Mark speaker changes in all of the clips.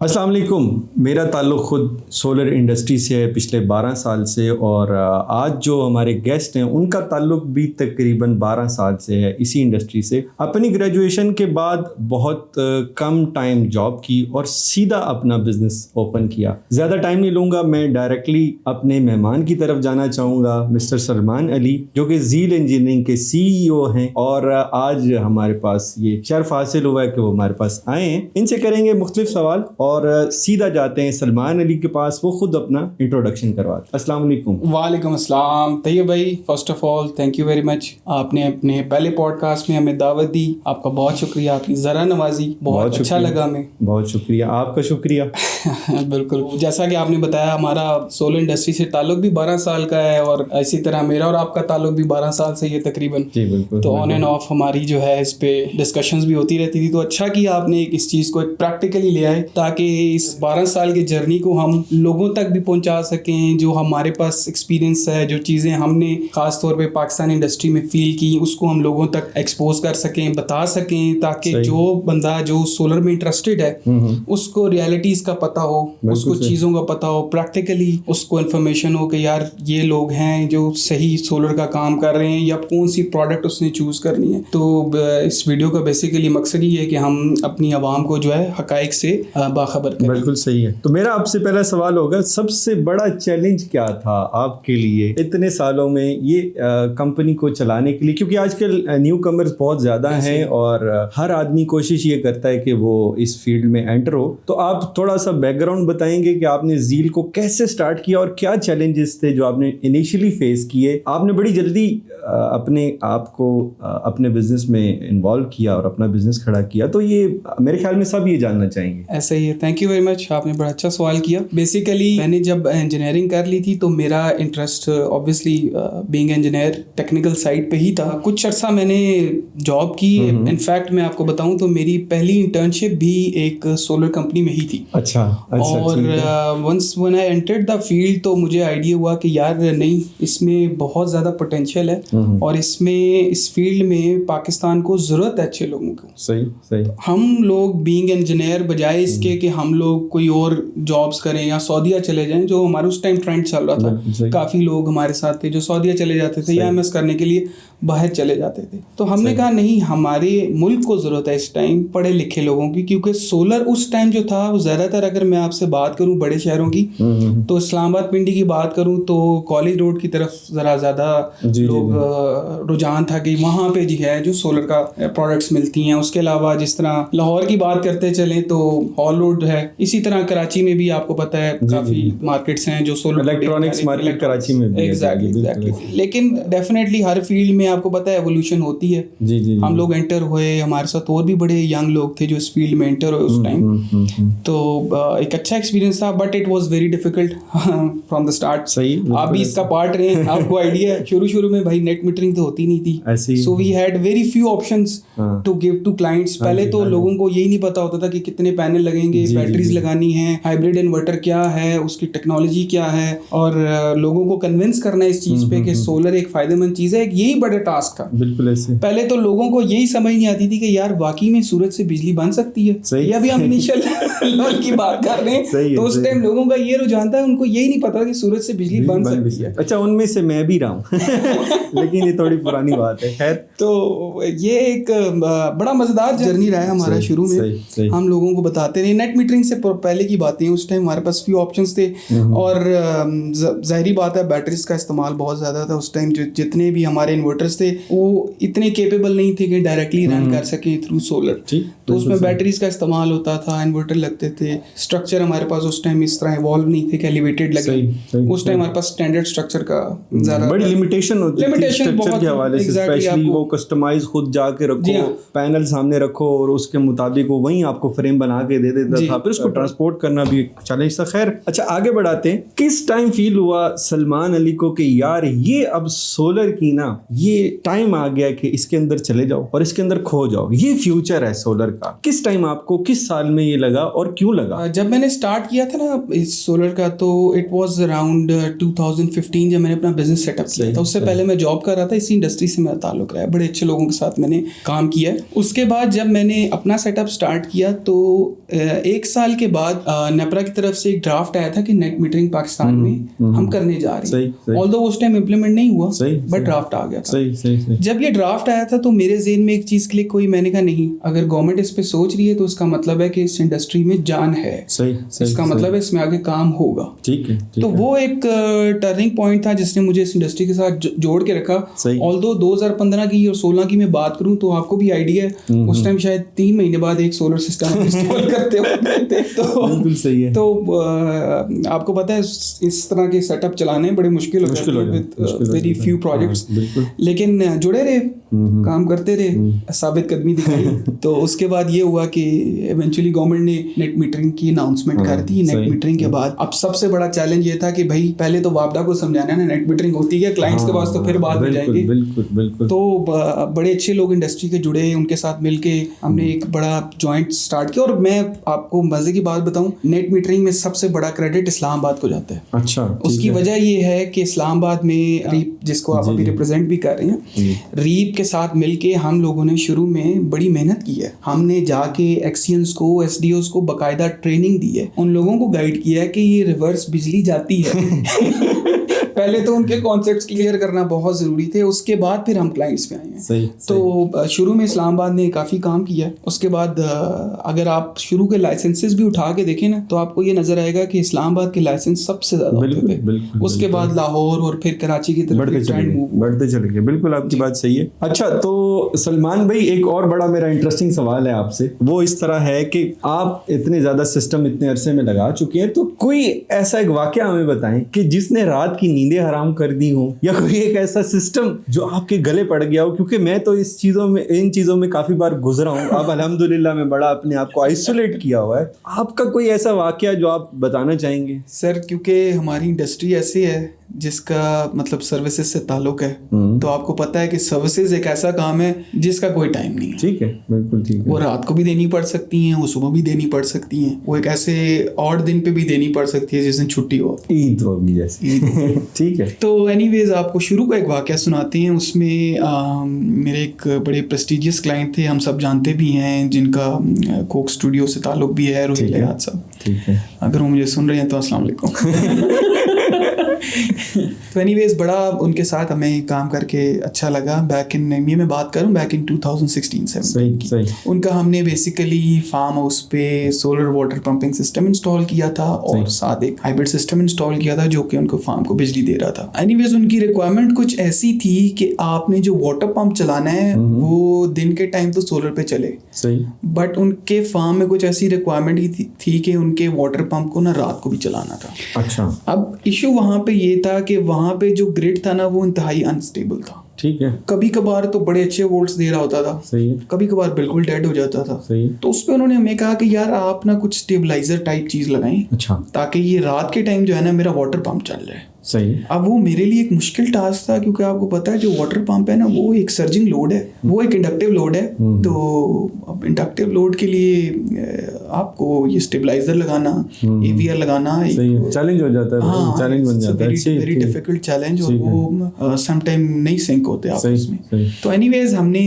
Speaker 1: السلام علیکم. میرا تعلق خود سولر انڈسٹری سے ہے پچھلے 12 سال سے، اور آج جو ہمارے گیسٹ ہیں ان کا تعلق بھی تقریباً 12 سال سے ہے اسی انڈسٹری سے. اپنی گریجویشن کے بعد بہت کم ٹائم جاب کی اور سیدھا اپنا بزنس اوپن کیا. زیادہ ٹائم نہیں لوں گا، میں ڈائریکٹلی اپنے مہمان کی طرف جانا چاہوں گا، مسٹر سلمان علی، جو کہ زیل انجینئرنگ کے CEO ہیں، اور آج ہمارے پاس یہ شرف حاصل ہوا ہے کہ وہ ہمارے پاس آئے ہیں. ان سے کریں گے مختلف سوال اور سیدھا جاتے ہیں سلمان علی کے پاس، وہ خود اپنا انٹروڈکشن کرواتے. السلام علیکم.
Speaker 2: وعلیکم السلام. طیب بھائی، first of all thank you very much. آپ نے اپنے پہلے پوڈ کاسٹ میں ہمیں دعوت دی، آپ کا بہت شکریہ. آپ کی ذرا نوازی بہت اچھا لگا ہمیں.
Speaker 1: بہت شکریہ، آپ کا شکریہ.
Speaker 2: بالکل، جیسا کہ آپ نے بتایا ہمارا سولر انڈسٹری سے تعلق بھی 12 سال کا ہے، اور اسی طرح میرا اور آپ کا تعلق بھی 12 سال سے یہ تقریباً.
Speaker 1: جی بالکل.
Speaker 2: تو آن اینڈ آف ہماری جو ہے اس پہ ڈسکشنز بھی ہوتی رہتی تھی. تو اچھا کیا آپ نے اس چیز کو ایک پریکٹیکلی لیا ہے تاکہ اس 12 سال کی جرنی کو ہم لوگوں تک بھی پہنچا سکیں. جو ہمارے پاس ایکسپیرینس ہے، جو چیزیں ہم نے خاص طور پہ پاکستانی انڈسٹری میں فیل کی، اس کو ہم لوگوں تک ایکسپوز کر سکیں، بتا سکیں، تاکہ جو بندہ جو سولر میں انٹرسٹڈ ہے اس کو ریالٹیز کا پتہ ہو، اس کو چیزوں کا پتہ ہو، پریکٹیکلی اس کو انفارمیشن ہو کہ یار یہ لوگ ہیں جو صحیح سولر کا کام کر رہے ہیں، یا کون سی پروڈکٹ اس نے چوز کرنی ہے. تو اس ویڈیو کا بیسیکلی مقصد یہ ہے کہ ہم اپنی عوام کو جو ہے حقائق سے باخبر کریں.
Speaker 1: بالکل صحیح ہے. تو میرا آپ سے پہلا سوال ہوگا، سب سے بڑا چیلنج کیا تھا آپ کے لیے اتنے سالوں میں یہ کمپنی کو چلانے کے لیے؟ کیونکہ آج کل نیو کمرز بہت زیادہ ہیں اور ہر آدمی کوشش یہ کرتا ہے کہ وہ اس فیلڈ میں انٹر ہو. تو آپ تھوڑا سا بیک گراؤنڈ بتائیں گے کہ آپ نے زیل کو کیسے سٹارٹ کیا اور کیا چیلنجز تھے جو آپ نے انیشلی فیس کیے؟ آپ نے بڑی جلدی اپنے آپ کو اپنے بزنس میں انوالو کیا اور اپنا بزنس کھڑا کیا. تو یہ میرے خیال میں سب یہ جاننا چاہیں گے.
Speaker 2: ایسا ہی ہے. Thank you very much. آپ نے بڑا اچھا سوال کیا. بیسیکلی میں نے جب انجینئرنگ کر لی تھی تو میرا interest obviously being engineer technical side پہ ہی تھا. کچھ عرصہ میں نے جاب کی. انفیکٹ میں آپ کو بتاؤں تو میری پہلی انٹرنشپ بھی ایک سولر کمپنی میں ہی تھی.
Speaker 1: اچھا.
Speaker 2: اور once when I entered the field تو مجھے آئیڈیا ہوا کہ یار نہیں، اس میں بہت زیادہ پوٹینشیل ہے، اور اس فیلڈ میں پاکستان کو ضرورت ہے اچھے لوگوں کو.
Speaker 1: صحیح.
Speaker 2: ہم لوگ بینگ انجینئر بجائے اس کے کہ ہم لوگ کوئی اور جابس کریں یا سعودیہ چلے جائیں، جو ہمارا اس ٹائم ٹرینڈ چل رہا تھا. کافی لوگ ہمارے ساتھ تھے جو سعودیہ چلے جاتے تھے یا MS کرنے کے لیے باہر چلے جاتے تھے. تو ہم نے کہا نہیں، ہمارے ملک کو ضرورت ہے اس ٹائم پڑھے لکھے لوگوں کی، کیونکہ سولر اس ٹائم جو تھا وہ زیادہ تر، اگر میں آپ سے بات کروں بڑے شہروں کی، تو اسلام آباد پنڈی کی بات کروں تو کالج روڈ کی طرف ذرا زیادہ لوگ رجحان تھا کہ وہاں پہ جی ہے جو سولر کا پروڈکٹس ملتی ہیں. اس کے علاوہ جس طرح لاہور کی بات کرتے چلیں تو ہال روڈ ہے. اسی طرح کراچی میں بھی آپ کو پتہ ہے کافی مارکیٹس ہیں جو سولر
Speaker 1: الیکٹرانکس مارکیٹ کراچی میں بھی.
Speaker 2: ایگزیکٹلی. لیکن ڈیفینیٹلی ہر فیلڈ میں آپ کو پتہ ہے ایوولوشن ہوتی ہے. ہم لوگ انٹر ہوئے، ہمارے ساتھ اور بھی بڑے ینگ لوگ تھے جو اس فیلڈ میں انٹر ہوئے اس ٹائم. تو ایک اچھا ایکسپیرینس تھا، but it was very difficult from the start. آپ بھی اس کا پارٹ رہے ہیں، آپ کو آئیڈیا ہے شروع میں بھائی نیٹ میٹرنگ تو ہوتی نہیں تھی. So we had very few options to give to clients. پہلے تو لوگوں کو یہی نہیں پتا ہوتا تھا کہ کتنے پینل لگیں گے، بیٹریز لگانی ہیں، ہائبرڈ انورٹر کیا ہے، اس کی ٹیکنالوجی کیا ہے، اور لوگوں کو کنونس کرنا ہے اس چیز پہ کہ سولر ایک فائدہ مند چیز ہے. یہی بڑا ٹاسک تھا. بالکل ایسے پہلے تو لوگوں کو یہی سمجھ نہیں آتی تھی کہ یار واقعی میں سورج سے بجلی بن سکتی ہے. یہ ابھی ہم انیشل لیول کی بات کر رہے ہیں، تو اس ٹائم لوگوں کا یہ رجحان تھا، ان کو یہی نہیں پتا کہ سورج سے بجلی بن سکتی ہے.
Speaker 1: اچھا، ان میں سے میں بھی رہا ہوں لیکن یہ تھوڑی پرانی بات ہے. خیر،
Speaker 2: تو یہ ایک بڑا مزیدار جرنی رہا ہے ہمارا. شروع میں ہم لوگوں کو بتاتے رہے. نیٹ میٹرنگ سے پہلے کی باتیں، اس ٹائم ہمارے پاس فیو آپشنس تھے، اور ظاہری بات ہے بیٹریز کا استعمال بہت زیادہ تھا اس ٹائم. جتنے بھی ہمارے انورٹرس تھے وہ اتنے کیپیبل نہیں تھے کہ ڈائریکٹلی رن کر سکیں تھرو سولر. تو اس میں بیٹریز کا استعمال ہوتا تھا، انورٹر لگتے تھے. اسٹرکچر ہمارے پاس اس ٹائم اس طرح ایوالو نہیں تھے کہ ایلیویٹڈ لگے. اس ٹائم ہمارے پاس اسٹینڈرڈ اسٹرکچر کا زیادہ
Speaker 1: بڑی لمیٹیشن ہوتی تھی اسٹرکچر کے حوالے سے. اسپیشلی وہ کسٹمائز خود جا کے رکھو، پینل سامنے رکھو، اور اس کے مطابق وہ وہیں آپ کو فریم بنا کے دے دیتا تھا. پھر اس کو ٹرانسپورٹ کرنا بھی چیلنج تھا. خیر، اچھا آگے بڑھاتے ہیں. کس ٹائم فیل ہوا سلمان علی کو کہ یار یہ اب سولر کی نا یہ ٹائم آ گیا کہ اس کے اندر چلے جاؤ اور اس کے اندر کھو جاؤ، یہ فیوچر ہے سولر का, किस टाइम आपको, किस साल में ये लगा और क्यों लगा?
Speaker 2: जब मैंने स्टार्ट किया था ना इस सोलर का, तो इट वाज अराउंड 2015 जब मैंने अपना बिजनेस सेटअप किया था। उससे पहले मैं जॉब कर रहा था, इसी इंडस्ट्री से मेरा ताल्लुक रहा है, बड़े अच्छे लोगों के साथ मैंने काम किया है। उसके बाद जब मैंने अपना सेटअप स्टार्ट किया तो 1 साल के बाद नेपरा की तरफ से एक ड्राफ्ट आया था कि नेट मीटरिंग पाकिस्तान में हम करने जा रहे हैं। ऑल्दो उस टाइम इम्प्लीमेंट नहीं हुआ, बट ड्राफ्ट आ गया था। जब ये ड्राफ्ट आया था तो मेरे ज़हन में एक चीज़ क्लिक हुई, मैंने कहा नहीं, अगर गवर्नमेंट इस पे सोच रही है तो उसका मतलब है कि इस इंडस्ट्री में जान है, इसका मतलब है इसमें आगे काम होगा। ठीक है। तो वो एक टर्निंग पॉइंट था जिसने मुझे इस इंडस्ट्री के साथ जोड़ के रखा। ऑल्दो 2015 की और 16 की मैं बात करूं तो आपको भी आइडिया है, उस टाइम शायद 3 महीने बाद एक सोलर सिस्टम इंस्टॉल करते होते थे। तो बिल्कुल सही है। तो आपको पता है इस तरह के सेटअप चलाने बड़े मुश्किल हो जाते हैं विद वेरी फ्यू प्रोजेक्ट्स, लेकिन जुड़े रहे, काम करते रहे, साबित कदमी दिखाई। तो उसके बाद ये हुआ कि इवेंचुअली गवर्नमेंट ने नेट मीटरिंग की अनाउंसमेंट कर दी। नेट मीटरिंग के बाद अब सबसे बड़ा चैलेंज ये था कि भाई पहले तो वापडा को समझाना है नेट मीटरिंग होती है, क्लाइंट्स के पास तो फिर बाद में जाएंगे। बिल्कुल। तो बड़े अच्छे लोग इंडस्ट्री के जुड़े, उनके साथ मिलके हमने एक बड़ा जॉइंट स्टार्ट किया। और मैं आपको मजे की बात बताऊं, नेट मीटरिंग में सबसे बड़ा क्रेडिट इस्लामाबाद को जाता है। अच्छा। उसकी वजह ये है कि इस्लामाबाद में रीप, जिसको आप अभी रिप्रेजेंट भी कर रहे हैं, रीप के साथ मिलके हम लोगों ने शुरू में बड़ी मेहनत की है। हमने जाके एक्सियंस को, एसडीओस को बाकायदा ट्रेनिंग दी है, उन लोगों को गाइड किया है कि ये रिवर्स बिजली जाती है। पहले तो उनके कॉन्सेप्ट्स क्लियर करना बहुत ज़रूरी थे, उसके बाद फिर हम क्लाइंट्स पे आए हैं। तो शुरू में इस्लामाबाद ने काफ़ी काम किया है। उसके बाद अगर आप शुरू के लाइसेंसेस भी उठा के देखें ना तो आपको ये नज़र आएगा कि इस्लामाबाद के लाइसेंस सबसे ज़्यादा होते थे। उसके बाद लाहौर और फिर कराची की तरफ बढ़ते चले गए। बिल्कुल आपकी बात सही है।
Speaker 1: अच्छा, तो सलमान भाई एक और बड़ा मेरा इंटरेस्टिंग सवाल है आपसे, वो इस तरह है कि आप इतने ज़्यादा सिस्टम इतने अरसे में लगा चुके हैं, तो कोई ऐसा एक वाकया हमें बताएं कि जिसने रात की नींदें हराम कर दी हो, या कोई एक ऐसा सिस्टम जो आपके गले पड़ गया हो। क्योंकि मैं तो इन चीज़ों में काफ़ी बार गुजरा हूँ। अब अल्हम्दुलिल्लाह मैं बड़ा अपने आप को आइसोलेट किया हुआ है। आपका कोई ऐसा वाकया जो आप बताना चाहेंगे?
Speaker 2: सर, क्योंकि हमारी इंडस्ट्री ऐसी है जिसका मतलब सर्विसेज से ताल्लुक है, तो आपको पता है कि सर्विसेज एक ऐसा काम है जिसका कोई टाइम नहीं है।
Speaker 1: ठीक है, बिल्कुल ठीक है।
Speaker 2: वो रात को भी देनी पड़ सकती हैं, वो सुबह भी देनी पड़ सकती हैं, वो एक ऐसे ऑड दिन पे भी देनी पड़ सकती है जिस दिन छुट्टी हो,
Speaker 1: ईद हो भी जैसे। ठीक है।
Speaker 2: तो एनीवेज आपको शुरू का एक वाकया सुनाते हैं। उसमें मेरे एक बड़े प्रेस्टिजियस क्लाइंट थे, हम सब जानते भी हैं, जिनका कोक स्टूडियो से ताल्लुक भी है, रोहित लिहाज साहब। ठीक है। अगर वो मुझे सुन रहे हैं तो अस्सलाम वालेकुम। तो एनीवेज बड़ा उनके साथ हमें काम करके अच्छा लगा। बैक इन ये मैं बात करूं बैक इन 2016-17 की, उनका हमने बेसिकली फार्म हाउस पे solar water pumping system install किया था और साथ एक हाइब्रिड सिस्टम इंस्टॉल किया था जो कि उनको फार्म को बिजली दे रहा था। एनीवेज उनकी रिक्वायरमेंट कुछ ऐसी थी कि आपने जो वाटर पंप चलाना है वो दिन के टाइम तो सोलर पे चले, बट उनके फार्म में कुछ ऐसी रिक्वायरमेंट थी कि उनके वाटर पंप को ना रात को भी चलाना था। अच्छा। अब इशू वहाँ पे ये था कि वहाँ पे जो ग्रिड था ना वो इंतहाई अनस्टेबल था। ठीक है। कभी कभार तो बड़े अच्छे वोल्ट्स दे रहा होता था, सही है, कभी कभार बिल्कुल डेड हो जाता था, सही है। तो उस पे उन्होंने हमें कहा कि यार आप ना कुछ स्टेबलाइजर टाइप चीज लगाएं, अच्छा, ताकि ये रात के टाइम जो है ना मेरा वाटर पंप चल जाए। सही। अब वो मेरे लिए एक मुश्किल टास्क था, क्योंकि आपको पता है जो वाटर पंप है ना वो एक सर्जिंग लोड है, वो एक इंडक्टिव लोड है। तो अब इंडक्टिव लोड के लिए आपको ये स्टेबलाइजर लगाना, एवीआर लगाना
Speaker 1: चैलेंज हो जाता है। हाँ, चैलेंज बन जाता है,
Speaker 2: वेरी डिफिकल्ट चैलेंज, और वो सम टाइम नहीं सिंक होते आपस में। तो एनीवेज हमने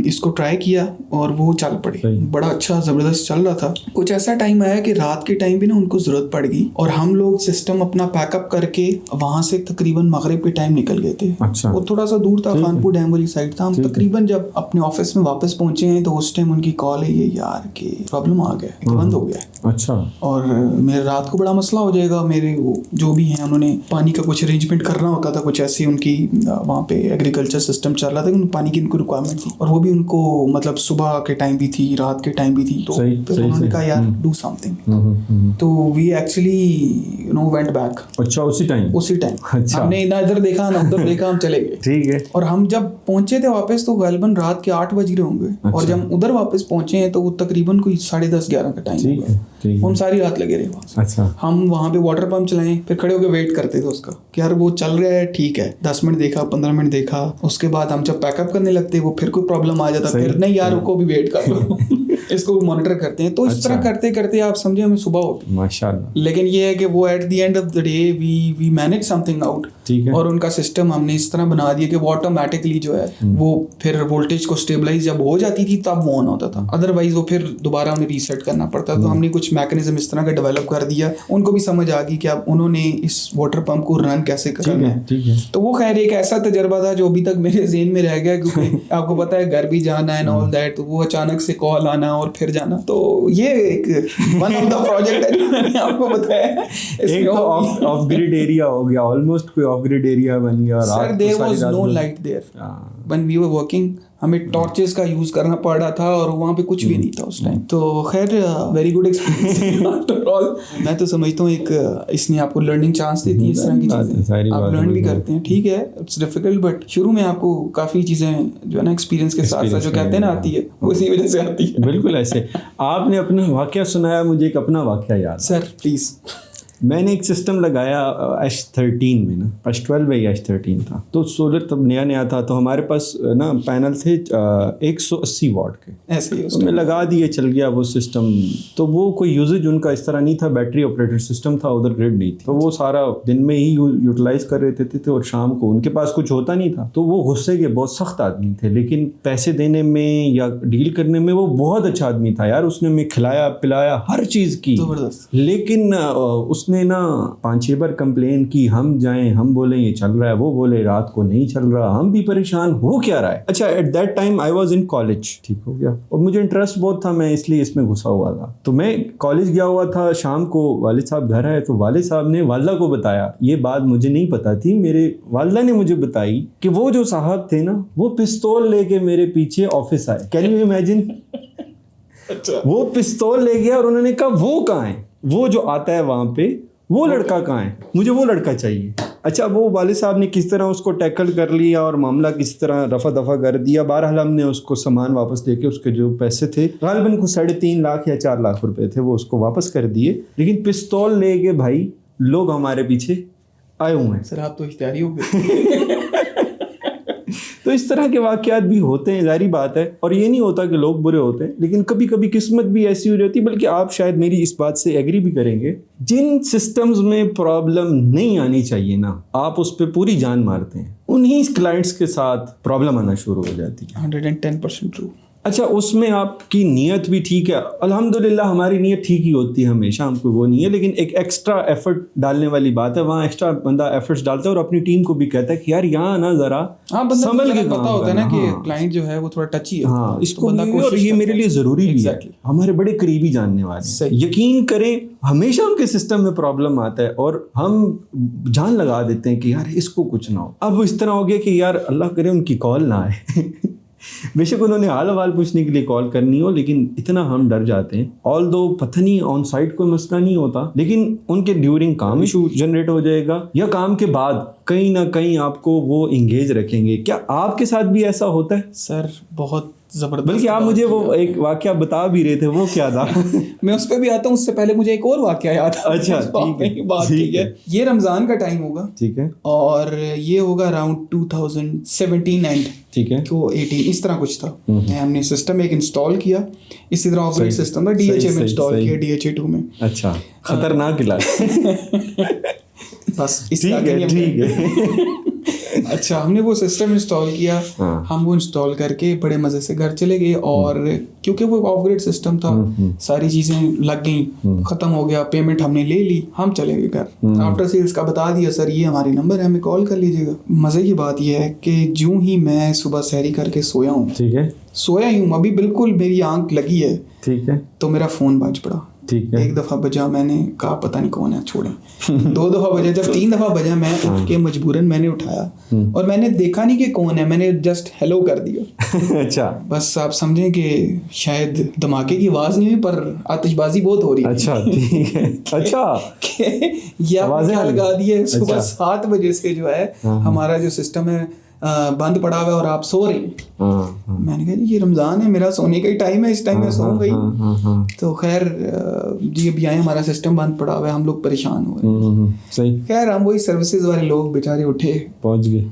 Speaker 2: इसको ट्राई किया और वो चल पड़े, बड़ा अच्छा जबरदस्त चल रहा था। कुछ ऐसा टाइम आया कि रात के टाइम भी ना उनको जरूरत पड़ गई और हम लोग सिस्टम अपना पैकअप करके वहां से तकरीबन मगरिब के टाइम निकल गए थे। अच्छा। वो थोड़ा सा दूर था, खानपुर डैम वाली साइड था। हम तकरीबन जब अपने ऑफिस में वापस पहुंचे हैं तो उस टाइम उनकी कॉल है, ये यार कि प्रॉब्लम आ गया, बंद हो गया। अच्छा। और मेरे रात को बड़ा मसला हो जाएगा। मेरे जो भी हैं उन्होंने पानी का कुछ अरेंजमेंट करना होता था, कुछ ऐसी उनकी वहाँ पे एग्रीकल्चर सिस्टम चल रहा था, पानी की उनको रिक्वायरमेंट थी और वो भी उनको मतलब सुबह के टाइम भी थी, रात के टाइम भी थी। तो फिर उन्होंने कहा यार डू समथिंग। तो वी एक्चुअली वेंट बैक।
Speaker 1: अच्छा, उसी टाइम
Speaker 2: अच्छा। हमने ना इधर देखा ना उधर देखा, हम चले गए। ठीक है। और हम जब पहुंचे थे वापस तो गलबन रात के 8 बज रहे होंगे। अच्छा। और जब उधर वापस पहुंचे हैं तो वो तकरीबन कोई 10:30-11 का टाइम होगा। हम सारी रात लगे रहे वहाँ। अच्छा। हम वहाँ पे वाटर पंप चलाएं, फिर खड़े होकर वेट करते थे उसका कि यार वो चल रहा है, ठीक है। 10 मिनट देखा, 15 मिनट देखा, उसके बाद हम जब पैकअप करने लगते वो फिर कोई प्रॉब्लम आ जाता, फिर नहीं यार रुको भी वेट कर लो। اس کو مانیٹر کرتے ہیں. تو اس طرح کرتے کرتے آپ سمجھے ہمیں صبح ہوتی
Speaker 1: ماشاءاللہ.
Speaker 2: لیکن یہ ہے کہ وہ at the end of the day we manage something out. اور ان کا سسٹم ہم نے اس طرح بنا دیا کہ وہ آٹومیٹکلی جو ہے وہ پھر وولٹیج کو اسٹیبلائز جب ہو جاتی تھی تب وہ آن ہوتا تھا, ادروائز وہ پھر دوبارہ انہیں ریسیٹ کرنا پڑتا. تو ہم نے کچھ میکینزم اس طرح کا ڈیولپ کر دیا, ان کو بھی سمجھ آ گئی کہ اب انہوں نے اس واٹر پمپ کو رن کیسے کرنا ہے. تو وہ خیر ایک ایسا تجربہ تھا جو ابھی تک میرے ذہن میں رہ گیا, کیونکہ آپ کو پتا ہے گھر بھی جانا ہے آل دیٹ, تو وہ اچانک سے کال آنا اور پھر جانا. تو یہ ایک ون آف دا پروجیکٹ ہے جو میں نے آپ کو بتایا. ایک
Speaker 1: آف گریڈ ایریا ہو گیا, آلموسٹ کوئی آف گریڈ ایریا بن گیا.
Speaker 2: Sir there was no light there when we were working, ہمیں ٹارچز کا یوز کرنا پڑ رہا تھا اور وہاں پہ کچھ بھی نہیں تھا اس ٹائم. تو خیر ویری گڈ ایکسپیرینس. میں تو سمجھتا ہوں ایک اس نے آپ کو لرننگ چانس دیتی ہے اس طرح کی چیزیں, آپ لرن بھی کرتے ہیں. ٹھیک ہے اٹس ڈیفیکلٹ, بٹ شروع میں آپ کو کافی چیزیں جو ہے نا ایکسپیرینس کے ساتھ ساتھ جو کہتے ہیں نا آتی ہے, وہ اسی وجہ سے آتی ہے.
Speaker 1: بالکل ایسے. آپ نے اپنا واقعہ سنایا, مجھے ایک اپنا واقعہ یاد.
Speaker 2: Sir please.
Speaker 1: میں نے ایک سسٹم لگایا H13 میں نا, H12 یا H13 تھا, تو سولر تب نیا نیا تھا, تو ہمارے پاس نا پینل تھے 180 واٹ کے,
Speaker 2: ایسے ہی
Speaker 1: میں لگا دیے, چل گیا وہ سسٹم. تو وہ کوئی یوزیج ان کا اس طرح نہیں تھا, بیٹری آپریٹڈ سسٹم تھا, ادھر گریڈ نہیں تھی, تو وہ سارا دن میں ہی یوٹیلائز کر رہے تھے اور شام کو ان کے پاس کچھ ہوتا نہیں تھا. تو وہ غصے کے بہت سخت آدمی تھے, لیکن پیسے دینے میں یا ڈیل کرنے میں وہ بہت اچھا آدمی تھا یار. اس نے ہمیں کھلایا پلایا ہر چیز کی, لیکن اس نے نا 5-6 بار کمپلین کی, ہم جائیں ہم بولیں یہ چل رہا ہے, وہ بولے رات کو نہیں چل رہا, ہم بھی پریشان ہو کیا رہا ہے. اچھا at that time I was in college, ٹھیک ہو گیا, اور مجھے انٹرسٹ بہت تھا, میں اس لیے اس میں گھسا ہوا تھا. تو میں کالج گیا ہوا تھا, شام کو والد صاحب گھر آئے, تو والد صاحب نے والدہ کو بتایا. یہ بات مجھے نہیں پتا تھی, میرے والدہ نے مجھے بتائی کہ وہ جو صاحب تھے نا وہ پستول لے کے میرے پیچھے آفس آئے. Can you imagine? وہ پستول لے گیا اور انہوں نے کہا وہ کہاں ہے, وہ جو آتا ہے وہاں پہ, وہ لڑکا کہاں ہے, مجھے وہ لڑکا چاہیے. اچھا وہ والد صاحب نے کس طرح اس کو ٹیکل کر لیا اور معاملہ کس طرح رفع دفع کر دیا. بہرحال ہم نے اس کو سامان واپس دے کے, اس کے جو پیسے تھے غالباً کو 3.5 لاکھ یا 4 لاکھ روپے تھے, وہ اس کو واپس کر دیے. لیکن پستول لے کے بھائی لوگ ہمارے پیچھے آئے ہوئے ہیں.
Speaker 2: سر آپ تو اختیاری ہو گئے.
Speaker 1: تو اس طرح کے واقعات بھی ہوتے ہیں, ظاہری بات ہے. اور یہ نہیں ہوتا کہ لوگ برے ہوتے ہیں, لیکن کبھی کبھی قسمت بھی ایسی ہو جاتی ہے. بلکہ آپ شاید میری اس بات سے ایگری بھی کریں گے, جن سسٹمز میں پرابلم نہیں آنی چاہیے نا, آپ اس پہ پوری جان مارتے ہیں, انہی کلائنٹس کے ساتھ پرابلم آنا شروع ہو جاتی ہے.
Speaker 2: 110% ٹرو.
Speaker 1: اچھا اس میں آپ کی نیت بھی ٹھیک ہے, الحمدللہ ہماری نیت ٹھیک ہی ہوتی ہے ہمیشہ, ہم کو وہ نہیں ہے. لیکن ایک ایکسٹرا ایفرٹ ڈالنے والی بات ہے, وہاں ایکسٹرا بندہ ایفرٹس ڈالتا ہے اور اپنی ٹیم کو بھی کہتا ہے کہ یار یہاں نا ذرا سنبھل کے
Speaker 2: پتا ہوتا ہے نا کہ کلائنٹ جو ہے وہ تھوڑا ٹچی ہے,
Speaker 1: ہاں اس کو اور یہ میرے لیے ضروری بھی ہے. ہمارے بڑے قریبی جاننے والے, یقین کریں ہمیشہ ان کے سسٹم میں پرابلم آتا ہے اور ہم جان لگا دیتے ہیں کہ یار اس کو کچھ نہ ہو. اب اس طرح ہو گیا کہ یار اللہ کرے ان کی کال نہ آئے. بے شک انہوں نے حال حوال پوچھنے کے لیے کال کرنی ہو, لیکن اتنا ہم ڈر جاتے ہیں. آل دو پتہ نہیں آن سائٹ کوئی مسئلہ نہیں ہوتا, لیکن ان کے ڈیورنگ کام ایشو جنریٹ ہو جائے گا, یا کام کے بعد کہیں نہ کہیں آپ کو وہ انگیج رکھیں گے. کیا آپ کے ساتھ بھی ایسا ہوتا ہے؟
Speaker 2: سر بہت زبردست.
Speaker 1: بلکہ آپ مجھے وہ ایک واقعہ بتا بھی رہے تھے, وہ کیا تھا؟
Speaker 2: میں اس پہ بھی آتا ہوں, اس سے پہلے مجھے ایک اور واقعہ یاد ہے.
Speaker 1: اچھا ٹھیک ہے.
Speaker 2: یہ رمضان کا ٹائم ہوگا, ٹھیک ہے, اور یہ ہوگا اراؤنڈ 2017 اینڈ, ٹھیک ہے, تو 18 اس طرح کچھ تھا. ہم نے سسٹم ایک انسٹال کیا, اسی طرح آپریٹ سسٹم تھا, DHA میں انسٹال کیا, DHA 2 میں.
Speaker 1: اچھا خطرناک علاقہ.
Speaker 2: بس اس ٹھیک ہے. اچھا ہم نے وہ سسٹم انسٹال کیا, ہم وہ انسٹال کر کے بڑے مزے سے گھر چلے گئے, اور کیونکہ وہ آف گریڈ سسٹم تھا, ساری چیزیں لگ گئیں, ختم ہو گیا, پیمنٹ ہم نے لے لی, ہم چلے گئے گھر. آفٹر سیلز کا بتا دیا سر یہ ہماری نمبر ہے, ہمیں کال کر لیجیے گا. مزے کی بات یہ ہے کہ جوں ہی میں صبح سحری کر کے سویا ہوں, ٹھیک ہے, سویا ہی ہوں, ابھی بالکل میری آنکھ لگی ہے, ٹھیک ہے, تو میرا فون بج پڑا. ایک دفعہ بجا, میں نے کہا پتہ نہیں کون ہے, چھوڑیں. 2 دفعہ بجا, جب 3 دفعہ بجا میں اٹھ کے مجبوراً میں نے اٹھایا, اور میں نے دیکھا نہیں کہ کون ہے, میں نے جسٹ ہیلو کر دیا. اچھا بس آپ سمجھیں کہ شاید دھماکے کی آواز نہیں ہوئی, پر آتش بازی بہت ہو رہی ہے. اچھا ٹھیک ہے. اچھا یہ آپ کیا لگا دیے, صبح 7 بجے سے جو ہے ہمارا جو سسٹم ہے बंद पड़ा हुआ है और आप सो रहे हैं। मैंने कहा जी ये रमज़ान है, मेरा सोने का ही टाइम है, इस टाइम में सो गई। तो खैर जी अभी आए, हमारा सिस्टम बंद पड़ा हुआ है, हम लोग परेशान हुए।
Speaker 1: सही।
Speaker 2: खैर हम वही सर्विसेज वाले लोग बेचारे उठे,
Speaker 1: पहुंच गए,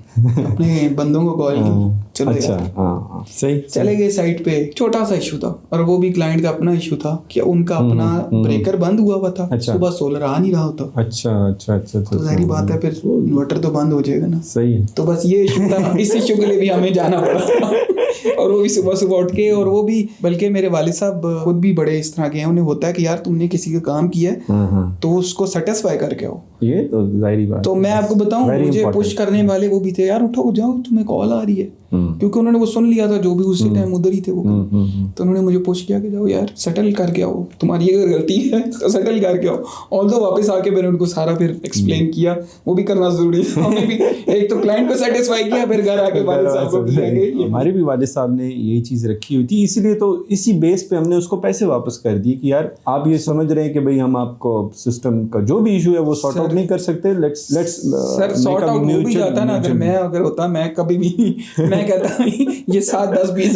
Speaker 2: अपने बंदों को कॉल की, चलो
Speaker 1: अच्छा
Speaker 2: यार
Speaker 1: सही,
Speaker 2: चले गए साइट पे। छोटा सा इशू था, और वो भी क्लाइंट का अपना इशू था कि उनका अपना ब्रेकर बंद हुआ था, सुबह सोलर आ नहीं रहा होता।
Speaker 1: अच्छा,
Speaker 2: तो जाहिर बात है फिर इन्वर्टर तो बंद हो जाएगा ना।
Speaker 1: सही है।
Speaker 2: तो बस ये इशू था, इस इशू के लिए भी हमें जाना पड़ा। और वो भी सुबह उठ के, और वो भी बल्कि मेरे वालिद साहब खुद भी बड़े इस तरह के हैं, उन्हें होता है कि यार तुमने किसी का काम किया है तो उसको सेटिस्फाई करके आओ।
Speaker 1: ये तो जाहिर बात। तो
Speaker 2: मैं आपको बताऊं, मुझे पुश करने वाले वो भी थे, यार उठो जाओ, तुम्हें कॉल आ रही है, क्योंकि उन्होंने वो सुन लिया था, जो भी उसी टाइम उधर ही थे वो। तो उन्होंने मुझे पुश किया कि जाओ यार सेटल करके आओ, तुम्हारी अगर गलती है तो सेटल करके आओ। ऑल्दो वापस आके मैंने उनको सारा फिर एक्सप्लेन किया, वो भी करना जरूरी है। हमें भी एक तो क्लाइंट को सेटिस्फाई किया, फिर घर आके वालिद साहब को किया कि
Speaker 1: हमारे भी वालिद साहब ने ये चीज़ रखी हुई थी, इसलिए तो इसी बेस पे हमने उसको पैसे वापस कर दिए कि यार आप ये समझ रहे हैं कि भाई हम आपको सिस्टम का जो भी इशू है वो सॉर्ट आउट नहीं कर सकते, लेट्स
Speaker 2: सर सॉर्ट आउट हो भी जाता ना। अगर होता मैं कभी भी मैं कहता ये 7, 10, 20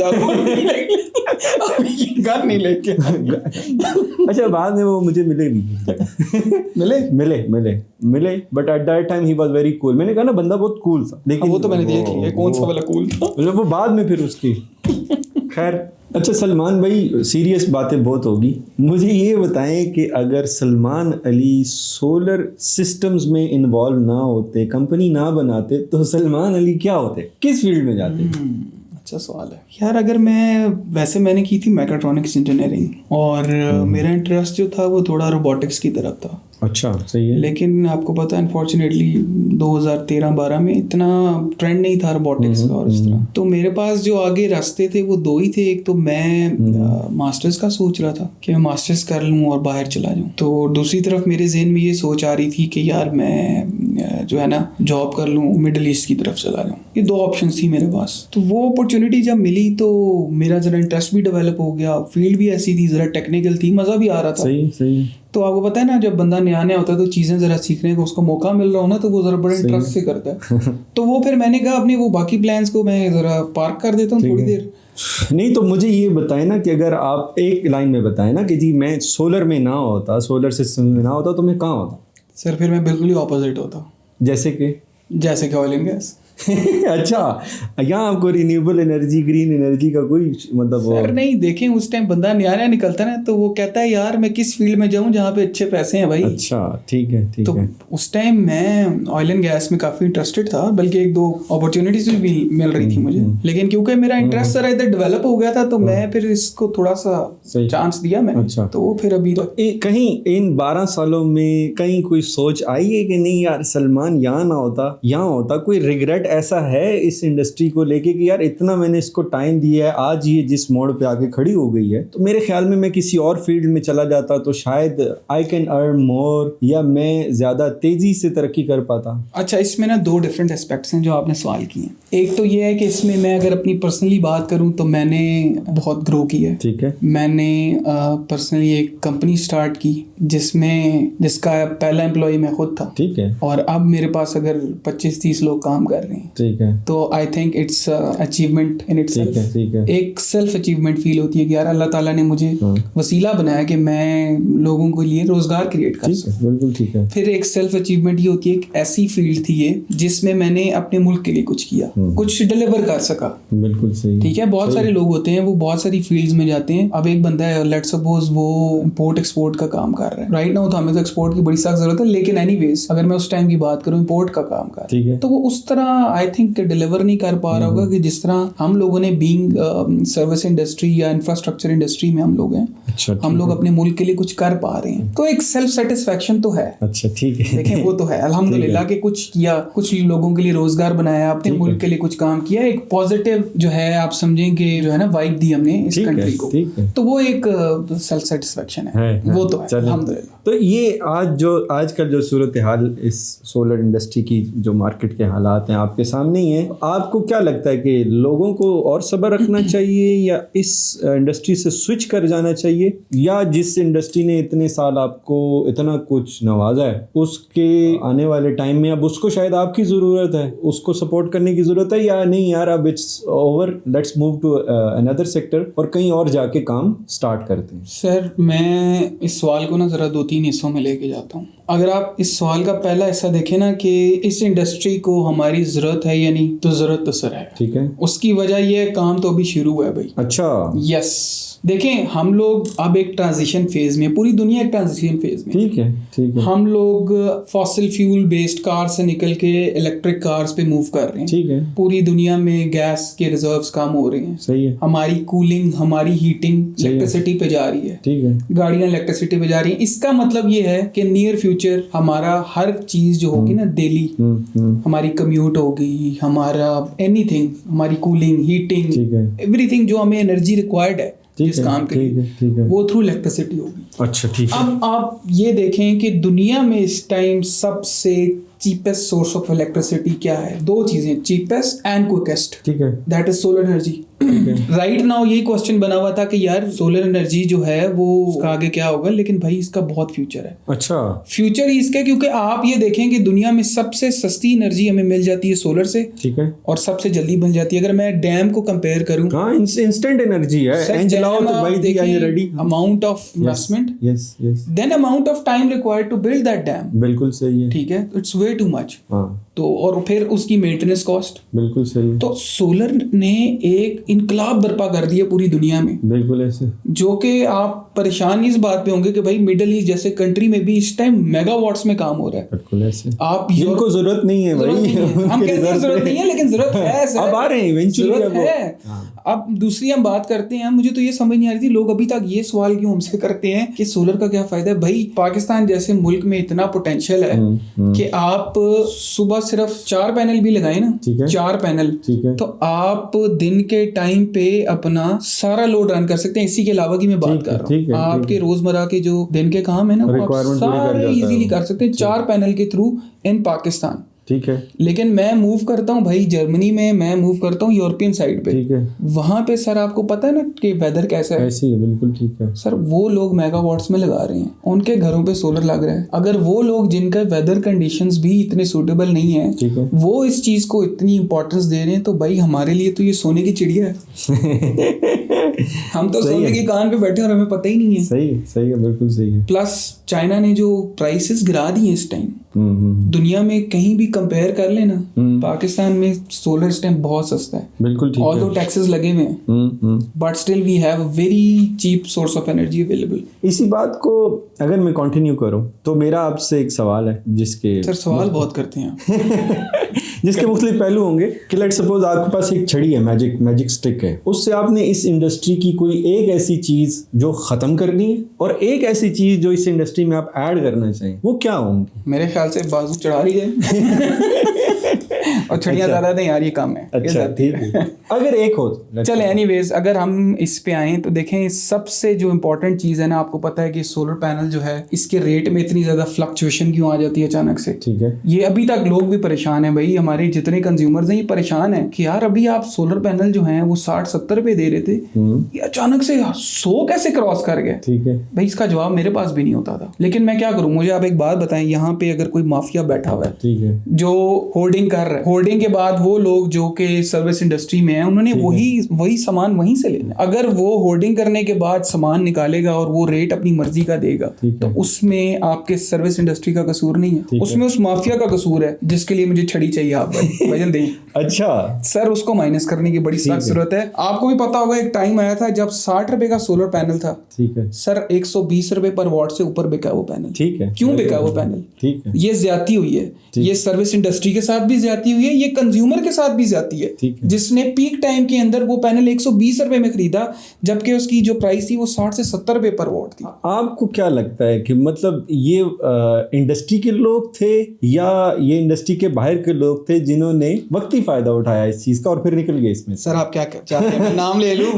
Speaker 2: घर नहीं लेके।
Speaker 1: अच्छा बाद में वो मुझे मिले भी मिले but at that time he was very cool. मैंने कहा ना बंदा बहुत कूल था, लेकिन
Speaker 2: वो तो मैंने देख लिया कौन सा वाला कूल था,
Speaker 1: मतलब वो बाद में फिर उसकी खैर। अच्छा सलमान भाई, सीरियस बातें बहुत होगी, मुझे ये बताएं कि अगर सलमान अली सोलर सिस्टम्स में इन्वॉल्व ना होते, कंपनी ना बनाते, तो सलमान अली क्या होते, किस फील्ड में जाते?
Speaker 2: अच्छा सवाल है यार। अगर मैंने की थी मैकाट्रॉनिक्स इंजीनियरिंग, और मेरा इंटरेस्ट जो था वो थोड़ा रोबोटिक्स की तरफ था।
Speaker 1: अच्छा सही है।
Speaker 2: लेकिन आपको पता है अनफॉर्चुनेटली 2013-12 में इतना ट्रेंड नहीं था रोबोटिक्स का और इस तरह। तो मेरे पास जो आगे रास्ते थे वो 2 ही थे। एक तो मैं मास्टर्स का सोच रहा था कि मैं मास्टर्स कर लूँ और बाहर चला जाऊँ, तो दूसरी तरफ मेरे जहन में ये सोच आ रही थी कि यार मैं जो है ना जॉब कर लूँ, मिडिल ईस्ट की तरफ चला जाऊँ। ये 2 ऑप्शन थी मेरे पास। तो वो अपॉर्चुनिटी जब मिली तो मेरा जरा इंटरेस्ट भी डेवलप हो गया, फील्ड भी ऐसी थी, जरा टेक्निकल थी, मज़ा भी आ रहा था।
Speaker 1: सही।
Speaker 2: तो आपको पता है ना, जब बंदा नया होता है तो चीज़ें ज़रा सीखने को उसको मौका मिल रहा हो ना, तो वो ज़रा बड़े इंटरेस्ट से करता है। तो वो फिर मैंने कहा अपने वो बाकी प्लान्स को मैं ज़रा पार्क कर देता हूँ थोड़ी देर।
Speaker 1: नहीं तो मुझे ये बताएं ना कि अगर आप एक लाइन में बताएं ना कि जी मैं सोलर में ना होता, सोलर सिस्टम में ना होता, तो मैं कहाँ होता?
Speaker 2: सर फिर मैं बिल्कुल ही ऑपोजिट होता।
Speaker 1: जैसे कि
Speaker 2: ऑयल एंड गैस।
Speaker 1: अच्छा, यहाँ आपको रिन्यूएबल एनर्जी, ग्रीन एनर्जी का कोई मतलब
Speaker 2: सर नहीं, देखें उस टाइम बंदा नया निकलता ना, तो वो कहता है यार मैं किस फील्ड में जाऊं जहाँ पे अच्छे पैसे हैं भाई।
Speaker 1: अच्छा ठीक है।
Speaker 2: तो उस टाइम मैं ऑयल एंड गैस में काफ़ी इंटरेस्टेड था, बल्कि 1-2 अपॉर्चुनिटीज भी मिल रही थी मुझे। लेकिन क्योंकि मेरा इंटरेस्ट सर इधर डेवलप हो गया था, तो मैं फिर इसको थोड़ा सा चांस दिया मैंने।
Speaker 1: अच्छा।
Speaker 2: तो वो फिर अभी
Speaker 1: कहीं इन 12 सालों में कहीं कोई सोच आई है कि नहीं यार सलमान यहाँ ना होता, यहाँ होता? कोई रिग्रेट ऐसा है इस इंडस्ट्री को लेके कि यार इतना मैंने इसको टाइम दिया है, आज ये जिस मोड़ पे आके खड़ी हो गई है, तो मेरे ख्याल में मैं किसी और फील्ड में चला जाता तो शायद आई कैन अर्न मोर, या मैं ज्यादा तेजी से तरक्की कर पाता? अच्छा,
Speaker 2: इसमें ना 2 डिफरेंट एस्पेक्ट्स हैं जो आपने सवाल किए। एक तो ये है कि इसमें मैं अगर अपनी पर्सनली बात करूं तो मैंने बहुत ग्रो किया है।
Speaker 1: ठीक है।
Speaker 2: मैंने पर्सनली एक कंपनी स्टार्ट की जिसका पहला एम्प्लॉय मैं खुद था।
Speaker 1: ठीक है।
Speaker 2: और अब मेरे पास अगर 25-30 लोग काम कर रहे हैं।
Speaker 1: ठीक है।
Speaker 2: तो I think it's achievement in itself.
Speaker 1: ठीक है।
Speaker 2: एक सेल्फ अचीवमेंट फील होती है कि यार अल्लाह ताला ने मुझे वसीला बनाया कि मैं लोगों के लिए रोजगार क्रिएट कर सकूं।
Speaker 1: बिल्कुल ठीक है।
Speaker 2: फिर एक सेल्फ अचीवमेंट ये होती है, एक ऐसी फील्ड थी ये जिसमें मैंने अपने मुल्क के लिए कुछ किया, कुछ डिलीवर कर सका।
Speaker 1: बिल्कुल सही।
Speaker 2: ठीक है। बहुत सारे लोग होते हैं वो बहुत सारी फील्ड्स में जाते हैं। अब एक बंदा है, लेट्स सपोज वो इंपोर्ट एक्सपोर्ट का काम कर रहा है राइट नाउ, तो हमें तो एक्सपोर्ट की बड़ी सख्त जरूरत है, लेकिन एनीवेज अगर मैं उस टाइम की बात करूं इंपोर्ट का काम कर रहा है, तो वो उस तरह आई थिंक डिलीवर नहीं कर पा रहा होगा कि जिस तरह हम लोगों ने बीइंग सर्विस इंडस्ट्री या इंफ्रास्ट्रक्चर इंडस्ट्री में हम लोग हैं।
Speaker 1: अच्छा,
Speaker 2: हम लोग अपने मुल्क के लिए कुछ कर पा रहे हैं, तो एक सेल्फ सेटिस्फेक्शन तो है।
Speaker 1: अच्छा ठीक है।
Speaker 2: देखें वो तो है अल्हम्दुलिल्लाह कि कुछ किया, कुछ लोगों के लिए रोजगार बनाया, अपने मुल्क के लिए कुछ काम किया, एक पॉजिटिव जो है आप समझेंगे जो है ना वाइब दी हमने इस कंट्री को, तो वो एक सेल्फ सेटिस्फेक्शन है। वो तो है अल्हम्दुलिल्लाह।
Speaker 1: تو یہ آج کل جو صورتحال اس سولر انڈسٹری کی جو مارکیٹ کے حالات ہیں آپ کے سامنے ہی ہیں, آپ کو کیا لگتا ہے کہ لوگوں کو اور صبر رکھنا چاہیے یا اس انڈسٹری سے سوئچ کر جانا چاہیے, یا جس انڈسٹری نے اتنے سال آپ کو اتنا کچھ نوازا ہے اس کے آنے والے ٹائم میں اب اس کو شاید آپ کی ضرورت ہے, اس کو سپورٹ کرنے کی ضرورت ہے, یا نہیں یار اب it's over, let's move to اندر سیکٹر اور کہیں اور جا کے کام سٹارٹ کرتے ہیں؟
Speaker 2: سر میں اس سوال کو نا ذرا 2-3 حصوں میں لے کے جاتا ہوں. اگر آپ اس سوال کا پہلا حصہ دیکھیں نا کہ اس انڈسٹری کو ہماری ضرورت ہے یا نہیں, تو ضرورت تو سر ہے.
Speaker 1: ٹھیک ہے.
Speaker 2: اس کی وجہ یہ کام تو ابھی شروع ہوا ہے بھائی.
Speaker 1: اچھا.
Speaker 2: یس دیکھیں ہم لوگ اب ایک ٹرانزیشن فیز میں, پوری دنیا ایک ٹرانزیشن فیز میں.
Speaker 1: ٹھیک ہے. ٹھیک ہے.
Speaker 2: ہم لوگ فاسل فیول بیسڈ کار سے نکل کے الیکٹرک کارز پہ موو کر رہے ہیں.
Speaker 1: ٹھیک ہے.
Speaker 2: پوری دنیا میں گیس کے ریزروز کم ہو رہے ہیں.
Speaker 1: صحیح ہے.
Speaker 2: ہماری کولنگ, ہماری ہیٹنگ الیکٹریسٹی پہ جا رہی ہے. ٹھیک ہے. گاڑیاں الیکٹریسٹی پہ جا رہی ہیں. اس کا مطلب یہ ہے کہ نیئر فیوچر ہمارا ہر چیز جو ہوگی نا ڈیلی, ہماری کمیوٹ ہوگی, ہمارا اینی تھنگ, ہماری کولنگ, ہیٹنگ, ایوری تھنگ جو ہمیں انرجی ریکوائرڈ ہے جس کام کے لیے, وہ تھرو الیکٹریسٹی ہوگی.
Speaker 1: اچھا ٹھیک ہے.
Speaker 2: اب آپ یہ دیکھیں کہ دنیا میں اس ٹائم سب سے چیپسٹ سورس آف الیکٹریسٹی کیا ہے؟ 2 چیزیں, چیپسٹ اینڈ کوئکسٹ. ٹھیک ہے. That is solar energy. Right now یہی کوسچن بنا ہوا تھا کہ یار سولر انرجی جو ہے وہ آگے کیا ہوگا, لیکن بھائی اس کا بہت فیوچر ہے. اچھا. فیوچر ہی اس کا, کیونکہ آپ یہ دیکھیں کہ دنیا میں سب سے سستی انرجی ہمیں مل جاتی ہے سولر سے. ٹھیک ہے. اور سب سے جلدی مل جاتی ہے. اگر میں ڈیم کو کمپیئر کروں,
Speaker 1: ہاں انسٹنٹ انرجی ہے,
Speaker 2: amount of investment then amount of time required to build that dam.
Speaker 1: بالکل صحیح ہے.
Speaker 2: ٹھیک ہے. It's way too much. تو اور پھر اس کی مینٹیننس کاسٹ.
Speaker 1: بالکل صحیح.
Speaker 2: تو سولر نے ایک انقلاب برپا کر دیا پوری دنیا میں.
Speaker 1: بالکل ایسے, جو
Speaker 2: کہ آپ پریشان اس بات پہ ہوں گے کہ بھائی مڈل ایسٹ جیسے کنٹری میں بھی اس ٹائم میگا واٹس میں کام ہو رہا ہے.
Speaker 1: بالکل ایسے. آپ جن کو ضرورت نہیں ہے بھائی,
Speaker 2: ہم کہتے ہیں ضرورت نہیں ہے لیکن ضرورت ہے.
Speaker 1: اب آ رہے ہیں ایونچولی
Speaker 2: ہے. اب دوسری ہم بات کرتے ہیں, مجھے تو یہ سمجھ نہیں آ رہی تھی لوگ ابھی تک یہ سوال کیوں ہم سے کرتے ہیں کہ سولر کا کیا فائدہ ہے. بھائی پاکستان جیسے ملک میں اتنا پوٹینشیل ہے کہ آپ صبح صرف 4 پینل بھی لگائیں نا, 4 پینل, تو آپ دن کے ٹائم پہ اپنا سارا لوڈ رن کر سکتے ہیں. اسی کے علاوہ کی میں بات کر رہا ہوں, آپ کے روزمرہ کے جو دن کے کام ہے نا وہ آپ سارے ایزیلی کر سکتے ہیں 4 پینل کے تھرو ان پاکستان. ٹھیک ہے. لیکن میں موو کرتا ہوں بھائی جرمنی میں موو کرتا ہوں یورپین سائڈ پہ. ٹھیک ہے. وہاں پہ سر آپ کو پتہ ہے نا کہ ویدر کیسا ہے. ایسے ہی. بالکل ٹھیک ہے سر. وہ لوگ میگا واٹس میں لگا رہے ہیں, ان کے گھروں پہ سولر لگ رہا ہے. اگر وہ لوگ جن کا ویدر کنڈیشنز بھی اتنے سوٹیبل نہیں ہیں وہ اس چیز کو اتنی امپورٹنس دے رہے ہیں, تو بھائی ہمارے لیے تو یہ سونے کی چڑیا ہے. ہم تو سونے کی کان پہ بیٹھے اور ہمیں پتہ ہی نہیں ہے.
Speaker 1: صحیح ہے. بالکل صحیح ہے.
Speaker 2: پلس چائنا نے جو پرائسز گرا دی ہیں اس ٹائم دنیا میں کہیں بھی کمپیئر کر لینا, پاکستان میں سولر اس ٹائم بہت سستا ہے. بالکل ٹھیک ہے. آلدو ٹیکسز لگے ہوئے ہیں but still we have a very cheap source of energy available.
Speaker 1: اسی بات کو اگر میں کنٹینیو کروں تو میرا آپ سے ایک سوال ہے جس کے
Speaker 2: سر سوال بہت کرتے ہیں
Speaker 1: جس کے مختلف پہلو ہوں گے کہ لیٹ سپوز آپ کے پاس ایک چھڑی ہے, میجک اسٹک ہے, اس سے آپ نے اس انڈسٹری کی کوئی ایک ایسی چیز جو ختم کرنی ہے اور ایک ایسی چیز جو اس انڈسٹری میں آپ ایڈ کرنا چاہیں, وہ کیا ہوں گی؟
Speaker 2: میرے خیال سے بازو چڑھا رہی ہے اور چھڑیاں زیادہ نہیں آ رہی کام ہے.
Speaker 1: اچھا ٹھیک ہے. اگر ایک ہو
Speaker 2: چلے اینی ویز, اگر ہم اس پہ آئیں تو دیکھیں سب سے جو امپورٹنٹ چیز ہے نا, آپ کو پتا ہے کہ سولر پینل جو ہے اس کے ریٹ میں اتنی زیادہ فلکچویشن کیوں آ جاتی ہے اچانک سے. ٹھیک ہے. یہ ابھی تک لوگ بھی پریشان ہیں بھائی, ہمارے جتنے کنزیومرز ہیں یہ پریشان ہیں کہ یار ابھی آپ سولر پینل جو ہیں وہ 60-70 روپے دے رہے تھے, یہ اچانک سے 100 کیسے کراس کر گئے. ٹھیک ہے بھائی, اس کا جواب میرے پاس بھی نہیں ہوتا تھا. لیکن میں کیا کروں, مجھے آپ ایک بات بتائیں, یہاں پہ اگر کوئی مافیا بیٹھا ہوا ہے ٹھیک ہے جو ہولڈنگ کر رہا ہے, ہولڈنگ کے بعد وہ لوگ جو کہ سروس انڈسٹری میں ہیں انہوں نے وہی سامان وہیں سے لینا. اگر وہ ہولڈنگ کرنے کے بعد سامان نکالے گا اور وہ ریٹ اپنی مرضی کا دے گا تو اس میں آپ کے سروس انڈسٹری کا قصور نہیں ہے, اس میں اس مافیا کا قصور ہے جس کے لیے مجھے چھڑی چاہیے. آپ وزن دیں.
Speaker 1: اچھا
Speaker 2: سر, اس کو مائنس کرنے کی بڑی سخت ضرورت ہے. آپ کو بھی پتا ہوگا ایک ٹائم آیا تھا جب 60 روپے کا سولر پینل تھا. ٹھیک ہے سر, 120 روپے پر واٹ سے اوپر بکا وہ پینل. ٹھیک ہے. کیوں بکا وہ پینل؟ ٹھیک ہے. یہ زیادتی ہوئی ہے, یہ سروس انڈسٹری کے ساتھ بھی زیادتی ज्यादती हुई है, ये कंज्यूमर के साथ भी ज्यादती है, जिसने पीक टाइम के अंदर वो पैनल 120 रुपए में खरीदा जबकि उसकी जो प्राइस थी वो 60 से 70 रुपए पर वॉट थी।
Speaker 1: आपको क्या लगता है कि मतलब ये इंडस्ट्री के लोग थे या ये इंडस्ट्री के बाहर के लोग थे जिन्होंने वक्ती फायदा उठाया इस चीज का और फिर निकल गए इसमें?
Speaker 2: सर आप क्या चाहते हैं, मैं नाम ले लूं?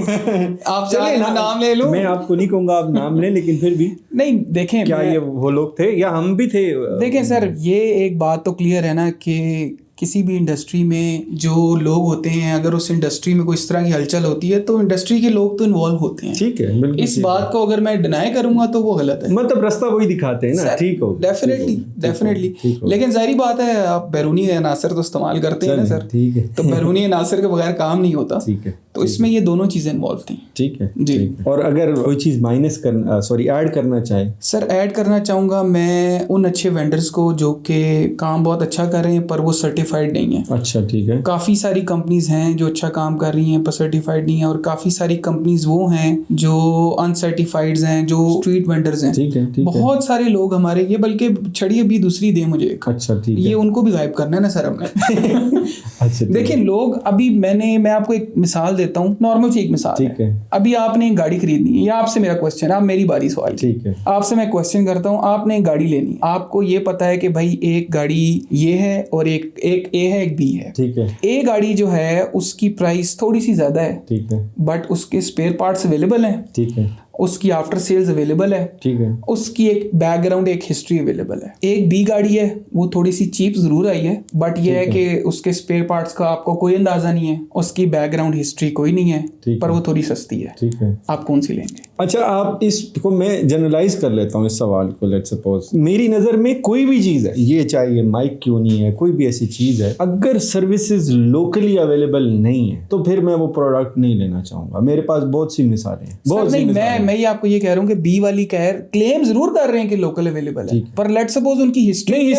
Speaker 2: आप चाहे नाम ले लूं?
Speaker 1: मैं आपको नहीं कहूंगा आप नाम लें, लेकिन फिर भी
Speaker 2: नहीं देखें,
Speaker 1: क्या ये वो लोग थे या हम भी थे?
Speaker 2: देखें सर, ये एक बात तो क्लियर है ना कि किसी भी इंडस्ट्री में जो लोग होते हैं, अगर उस इंडस्ट्री में कोई इस तरह की हलचल होती है तो इंडस्ट्री के लोग तो इन्वॉल्व होते हैं।
Speaker 1: ठीक है, बिल्कुल।
Speaker 2: इस बात को अगर मैं डिनाई करूंगा तो वो गलत है।
Speaker 1: मतलब रास्ता वही दिखाते हैं ना। ठीक हो,
Speaker 2: डेफिनेटली। लेकिन जाहिर बात है आप बैरूनी अनासर तो इस्तेमाल करते हैं ना सर।
Speaker 1: ठीक है।
Speaker 2: तो बैरूनी अनासर के बगैर काम नहीं होता।
Speaker 1: ठीक है।
Speaker 2: तो इसमें ये दोनों चीजें इन्वॉल्व थी।
Speaker 1: ठीक है
Speaker 2: जी।
Speaker 1: और अगर कोई चीज ऐड करना चाहे?
Speaker 2: सर ऐड करना चाहूँगा मैं उन अच्छे वेंडर्स को जो कि काम बहुत अच्छा कर रहे हैं पर वो सर्टिफाइड नहीं है।
Speaker 1: अच्छा, ठीक है।
Speaker 2: काफ़ी सारी कंपनीज हैं जो अच्छा काम कर रही हैं पर सर्टिफाइड नहीं है, और काफ़ी सारी कंपनीज वो हैं जो अनसर्टिफाइड हैं, जो स्ट्रीट वेंडर्स हैं।
Speaker 1: ठीक है।
Speaker 2: बहुत सारे लोग हमारे, ये बल्कि छड़ी अभी दूसरी दे मुझे एक।
Speaker 1: अच्छा, ठीक है।
Speaker 2: ये उनको भी गायब करना है ना सर हमने।
Speaker 1: अच्छा,
Speaker 2: देखिए लोग, अभी मैं आपको एक मिसाल देता हूँ, नॉर्मल सी एक मिसाल।
Speaker 1: ठीक है।
Speaker 2: अभी आपने एक गाड़ी खरीदनी है, या आपसे मेरा क्वेश्चन, आप मेरी बारी सवाल।
Speaker 1: ठीक है।
Speaker 2: आपसे मैं क्वेश्चन करता हूँ, आपने एक गाड़ी लेनी, आपको ये पता है कि भाई एक गाड़ी ये है और एक ए है एक बी है।
Speaker 1: ठीक है।
Speaker 2: ए गाड़ी जो है उसकी प्राइस थोड़ी सी ज्यादा है।
Speaker 1: ठीक है।
Speaker 2: बट उसके स्पेयर पार्ट्स अवेलेबल हैं।
Speaker 1: ठीक है।
Speaker 2: उसकी आफ्टर सेल्स अवेलेबल है।
Speaker 1: ठीक है।
Speaker 2: उसकी एक बैकग्राउंड, एक हिस्ट्री अवेलेबल है। एक बी गाड़ी है, वो थोड़ी सी चीप जरूर आई है, बट ये है कि उसके स्पेयर पार्ट्स का आपको कोई अंदाजा नहीं है, उसकी बैकग्राउंड हिस्ट्री कोई नहीं है, पर वो थोड़ी सस्ती है।
Speaker 1: ठीक है।
Speaker 2: आप कौन सी लेंगे?
Speaker 1: अच्छा, आप इसको, मैं जनरलाइज कर लेता हूँ इस सवाल को। लेट्स सपोज मेरी नज़र में कोई भी चीज़ है, ये चाहे माइक क्यों नहीं है, कोई भी ऐसी चीज़ है, अगर सर्विसेज लोकली अवेलेबल नहीं है तो फिर मैं वो प्रोडक्ट नहीं लेना चाहूँगा। मेरे पास बहुत सी मिसालें हैं, बहुत सी मिसालें।
Speaker 2: मैं ये आपको ये कह रहा हूँ कि बी वाली क्लेम जरूर कर रहे हैं कि लोकल अवेलेबल है, पर लेट्स सपोज उनकी हिस्ट्री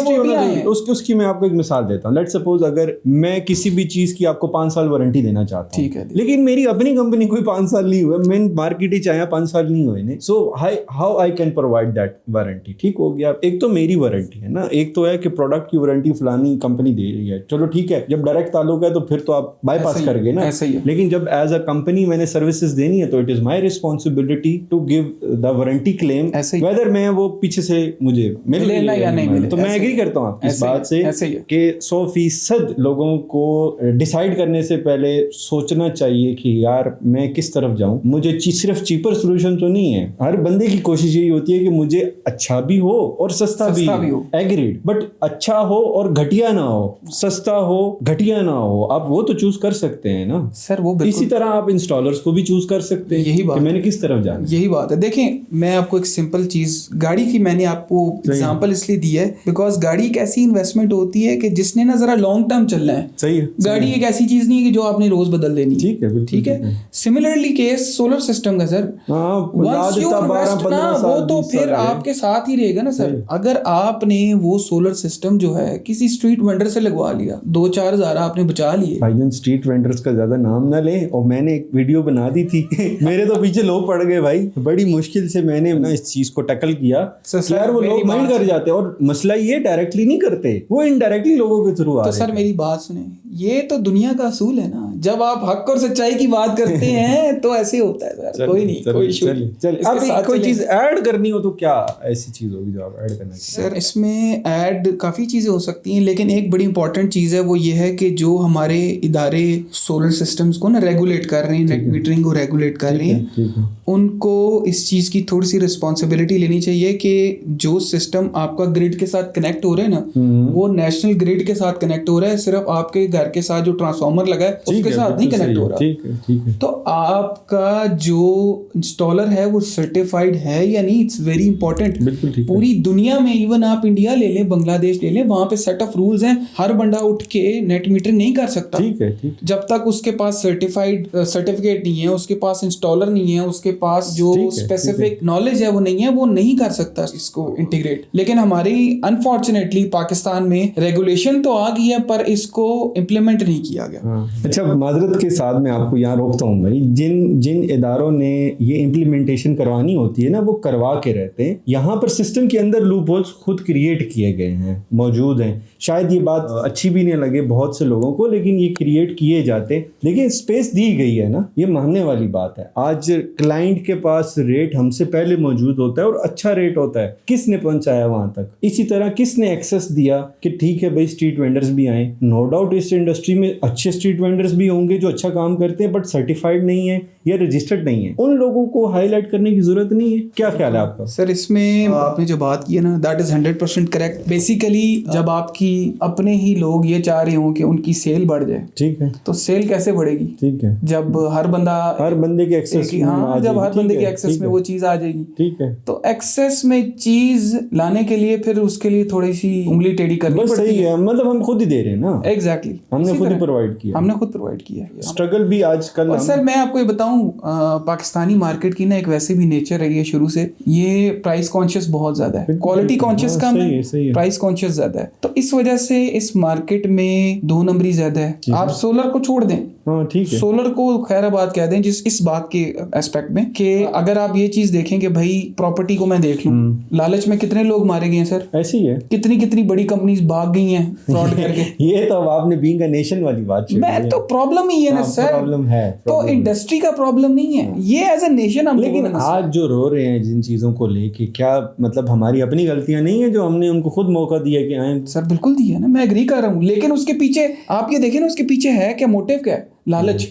Speaker 1: उसकी मैं आपको एक मिसाल देता हूँ। लेट्स सपोज अगर मैं किसी भी चीज़ की आपको 5 साल वारंटी देना चाहता हूँ,
Speaker 2: ठीक है,
Speaker 1: लेकिन मेरी अपनी कंपनी कोई 5 साल नहीं हुआ, मैं मार्केट ही चाहे 5 साल नहीं हुए, so how I can provide that warranty? ठीक हो गया, एक तो मेरी वारंटी है ना, एक तो है कि प्रोडक्ट की वारंटी फलानी कंपनी दे रही है, चलो ठीक है। जब डायरेक्ट ताल्लुक है तो फिर तो आप बाईपास कर गए ना, लेकिन जब एज अ कंपनी मैंने सर्विसेज देनी है तो it is my responsibility to give the warranty claim, whether मैं वो पीछे से मुझे मिले या नहीं मिले। तो मैं एग्री करता हूँ आपकी इस बात से कि 100% लोगों को डिसाइड करने से पहले सोचना चाहिए कि यार मैं किस तरफ जाऊं। मुझे सिर्फ चीपर सोल्यूशन तो नहीं है, हर बंदे की कोशिश यही होती है कि मुझे अच्छा भी हो और सस्ता भी हो। एग्रीड, बट अच्छा हो और घटिया ना हो, सस्ता हो घटिया ना हो, आप वो तो चूज कर सकते हैं ना
Speaker 2: सर। वो
Speaker 1: इसी तरह आप इंस्टॉलर्स को भी चूज कर सकते हैं।
Speaker 2: यही बात,
Speaker 1: मैंने किस तरफ जाना,
Speaker 2: यही बात है। देखें मैं आपको एक सिंपल चीज, गाड़ी की मैंने आपको एग्जांपल इसलिए दी है बिकॉज गाड़ी एक ऐसी इन्वेस्टमेंट होती है कि जिसने ना जरा लॉन्ग टर्म चलना है।
Speaker 1: सही है।
Speaker 2: गाड़ी एक ऐसी चीज नहीं है कि जो आपने रोज बदल देनी।
Speaker 1: ठीक है,
Speaker 2: ठीक है। सिमिलरली केस सोलर सिस्टम का सर, वो तो फिर आपके साथ ही रहेगा ना सर। अगर आपने वो सोलर सिस्टम जो है किसी स्ट्रीट वेंडर से लगवा लिया, 2-4 हजार आपने बचा लिए।
Speaker 1: भाईजान स्ट्रीट वेंडर्स का ज्यादा नाम ना ले, और मैंने एक वीडियो बना दी थी मेरे तो पीछे लोग पड़ गए भाई, बड़ी मुश्किल से मैंने ना इस चीज को टैकल किया। यार वो लोग माइंड कर जाते हैं, और मसला ये डायरेक्टली नहीं करते, वो इनडायरेक्टली लोगों के थ्रू आ रहे हैं।
Speaker 2: तो सर मेरी बात सुने, ये तो दुनिया का असूल है ना, जब आप हक और सच्चाई की बात करते हैं तो ऐसे होता है सर। कोई नहीं, कोई इशू नहीं।
Speaker 1: अब कोई चीज ऐड करनी हो तो क्या ऐसी चीज होगी जो आप ऐड करना चाहिए?
Speaker 2: सर इसमें ऐड काफी चीजें हो सकती हैं, लेकिन एक बड़ी इंपॉर्टेंट चीज है, वो ये है कि जो हमारे इदारे सोलर सिस्टम्स को ना रेगुलेट कर रहे हैं, नेट मीटरिंग को रेगुलेट कर रहे हैं, उनको इस चीज की थोड़ी सी रिस्पॉन्सिबिलिटी लेनी चाहिए कि जो सिस्टम आपका ग्रिड के साथ कनेक्ट हो रहा है ना, वो नेशनल ग्रिड के साथ कनेक्ट हो रहा है, सिर्फ आपके घर के साथ जो ट्रांसफार्मर लगा है उसके साथ नहीं कनेक्ट हो रहा।
Speaker 1: ठीक है।
Speaker 2: तो आपका जो इंस्टॉलर है वो सर्टिफाइड है या नहीं, इट्स वेरी इंपॉर्टेंट। पूरी दुनिया में, इवन आप इंडिया ले लें, बांग्लादेश ले लें, वहां पे सेट ऑफ रूल्स हैं, हर बंदा उठ के नेट मीटरिंग नहीं कर सकता।
Speaker 1: ठीक है।
Speaker 2: जब तक उसके पास सर्टिफाइड सर्टिफिकेट नहीं है, उसके पास इंस्टॉलर नहीं है, उसके पास पास जो स्पेसिफिक नॉलेज है वो नहीं कर सकता इसको इंटीग्रेट। लेकिन हमारी अनफॉर्चुनेटली पाकिस्तान में रेगुलेशन तो आ गई है पर इसको इम्प्लीमेंट नहीं किया गया।
Speaker 1: अच्छा, माजरत के साथ मैं आपको यहाँ रोकता हूँ भाई, जिन इदारों ने ये इम्प्लीमेंटेशन करवानी होती है ना वो करवा के रहते हैं। यहाँ पर सिस्टम के अंदर लूप होल्स खुद क्रिएट किए गए हैं, मौजूद हैं। शायद ये बात अच्छी भी नहीं लगे बहुत से लोगों को, लेकिन ये क्रिएट किए जाते हैं। लेकिन स्पेस दी गई है ना, ये मानने वाली बात है। आज क्लाइंट के पास रेट हमसे पहले मौजूद होता है और अच्छा रेट होता है। किसने पहुंचाया वहां तक? इसी तरह किसने एक्सेस दिया कि ठीक है भाई स्ट्रीट वेंडर्स भी आए। नो डाउट इस इंडस्ट्री में अच्छे स्ट्रीट वेंडर्स भी होंगे जो अच्छा काम करते हैं, बट सर्टिफाइड नहीं है या रजिस्टर्ड नहीं है। उन लोगों को हाईलाइट करने की जरूरत नहीं है। क्या ख्याल है आपका?
Speaker 2: सर इसमें आपने जो बात की है ना, दैट इज 100% करेक्ट। बेसिकली जब आपकी अपने ही लोग ये चाह रहे हो कि उनकी सेल बढ़ जाए, ठीक है, तो सेल कैसे बढ़ेगी? ठीक है, जब हर बंदे के एक्सेस में, हाँ, जब हर बंदे के एक्सेस में वो चीज आ जाएगी, ठीक है, तो एक्सेस में चीज लाने के लिए फिर उसके लिए थोड़ी सी उंगली टेढ़ी करनी पड़ती है।
Speaker 1: मतलब हम खुद ही दे रहे हैं ना।
Speaker 2: एग्जैक्टली,
Speaker 1: हमने खुद ही प्रोवाइड किया। स्ट्रगल भी आजकल।
Speaker 2: और सर मैं आपको ये बताऊं, पाकिस्तानी मार्केट की ना एक वैसे भी नेचर रही है शुरू से, ये प्राइस कॉन्शियस बहुत ज्यादा है। क्वालिटी कॉन्शियस कम है, प्राइस कॉन्शियस ज्यादा है। तो इस वजह से इस मार्केट में 2 नंबरी ज्यादा है। आप सोलर को छोड़ दें, ठीक है, सोलर को खैराबाद कह दें इस बात के एस्पेक्ट में कि अगर आप ये चीज देखें कि भाई प्रॉपर्टी को मैं देख लूं, लालच में कितने लोग मारे गए हैं सर, ऐसी है, कितनी बड़ी कंपनीज भाग गई हैं फ्रॉड करके।
Speaker 1: ये तो आपने बीइंग अ नेशन वाली बात छेड़ी है।
Speaker 2: तो प्रॉब्लम ही है ना सर, प्रॉब्लम है, तो इंडस्ट्री का प्रॉब्लम नहीं है, ये एज ए नेशन हम।
Speaker 1: लेकिन आज जो रो रहे हैं जिन चीजों को लेके, क्या मतलब हमारी अपनी गलतियां नहीं है जो हमने उनको खुद मौका दिया कि आए?
Speaker 2: सर बिल्कुल दिया ना, मैं एग्री कर रहा हूँ, लेकिन उसके पीछे आप ये देखें ना, उसके पीछे है क्या, मोटिव क्या है? लालच।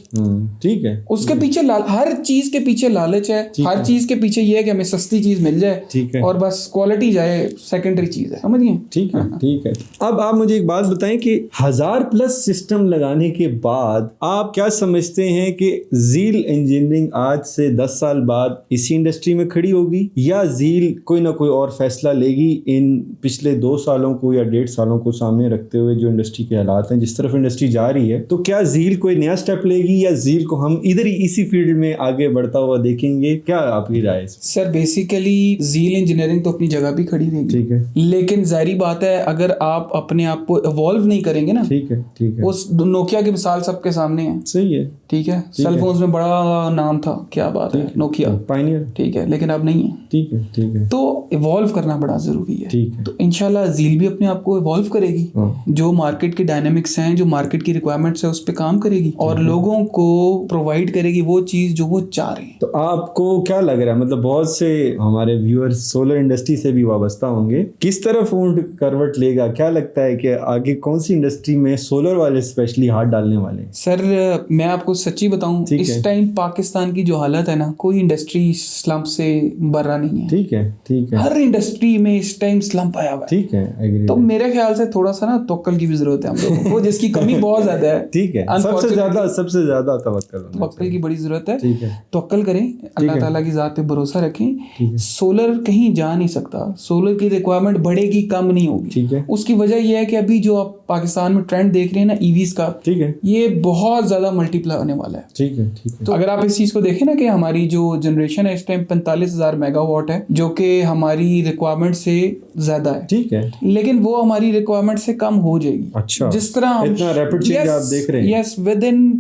Speaker 1: ठीक है,
Speaker 2: उसके पीछे हर चीज के पीछे लालच है। हर चीज के पीछे ये है कि हमें सस्ती चीज मिल जाए, ठीक है, और बस क्वालिटी जाए, सेकेंडरी चीज है, समझिए।
Speaker 1: ठीक है, ठीक है। अब आप मुझे एक बात बताएं कि 1000+ सिस्टम लगाने के बाद आप क्या समझते हैं कि ज़ील इंजीनियरिंग आज से 10 साल बाद इसी इंडस्ट्री में खड़ी होगी, या ज़ील कोई ना कोई और फैसला लेगी इन पिछले 2 सालों को या 1.5 सालों को सामने रखते हुए? जो इंडस्ट्री के हालात हैं, जिस तरफ इंडस्ट्री जा रही है, तो क्या ज़ील कोई नया स्टेप लेगी या ज़ील को हम इधर ही इसी फील्ड में आगे बढ़ता हुआ देखेंगे? क्या आपकी राय है?
Speaker 2: सर बेसिकली ज़ील इंजीनियरिंग तो अपनी जगह भी खड़ी रहेगी, ठीक है, लेकिन जाहिर बात है अगर आप अपने आप को इवॉल्व नहीं करेंगे ना, ठीक है, ठीक है, उस नोकिया की मिसाल सबके सामने है, सही है, ठीक है, सेल फोन्स में बड़ा नाम था, क्या बात है, नोकिया पायनियर, ठीक है, लेकिन अब नहीं है, ठीक है, ठीक है, तो इवॉल्व करना बड़ा जरूरी है, ठीक है। तो इंशाल्लाह ज़ील भी अपने आप को इवॉल्व करेगी, जो मार्केट के डायनामिक्स हैं, जो मार्केट की रिक्वायरमेंट्स है, उस पर काम करेगी और लोगों को प्रोवाइड करेगी वो चीज जो वो चाह रहे हैं।
Speaker 1: तो आपको क्या लग रहा है, मतलब बहुत से हमारे व्यूअर्स सोलर इंडस्ट्री से भी वाबस्ता होंगे, किस तरफ ऊंट करवट लेगा? क्या लगता है कि आगे कौन सी इंडस्ट्री में सोलर वाले स्पेशली हाथ डालने वाले हैं?
Speaker 2: सर मैं आपको सच्ची बताऊं, इस टाइम पाकिस्तान की जो हालत है ना, कोई इंडस्ट्री स्लम्प से बर्रा नहीं है, ठीक है, ठीक है, हर इंडस्ट्री में इस टाइम स्लम्प आया हुआ है, ठीक है। तो मेरे ख्याल से थोड़ा सा ना तवक्कुल की भी जरूरत है हम लोगों को, जिसकी कमी बहुत ज्यादा है, ठीक है, सबसे ज्यादा तवक्कुल की बड़ी जरूरत है, ठीक है, तवक्कुल करें, अल्लाह ताला की जात पे भरोसा रखें। सोलर कहीं जा नहीं सकता, सोलर की रिक्वायरमेंट बढ़ेगी, कम नहीं होगी, ठीक है। उसकी वजह यह है कि अभी जो आप पाकिस्तान में ट्रेंड देख रहे हैं ना ईवीज का, ठीक है, ये बहुत ज्यादा मल्टीप्लाई होने वाला है, ठीक है, ठीक है। तो अगर आप इस चीज को देखें ना कि हमारी जो जनरेशन है इस टाइम 45,000 मेगावाट है, जो कि हमारी रिक्वायरमेंट से ज्यादा है, ठीक है, लेकिन वो हमारी रिक्वायरमेंट से कम हो जाएगी। अच्छा, जिस तरह
Speaker 1: इतना रैपिड चेंज आप देख रहे हैं?
Speaker 2: Yes, with in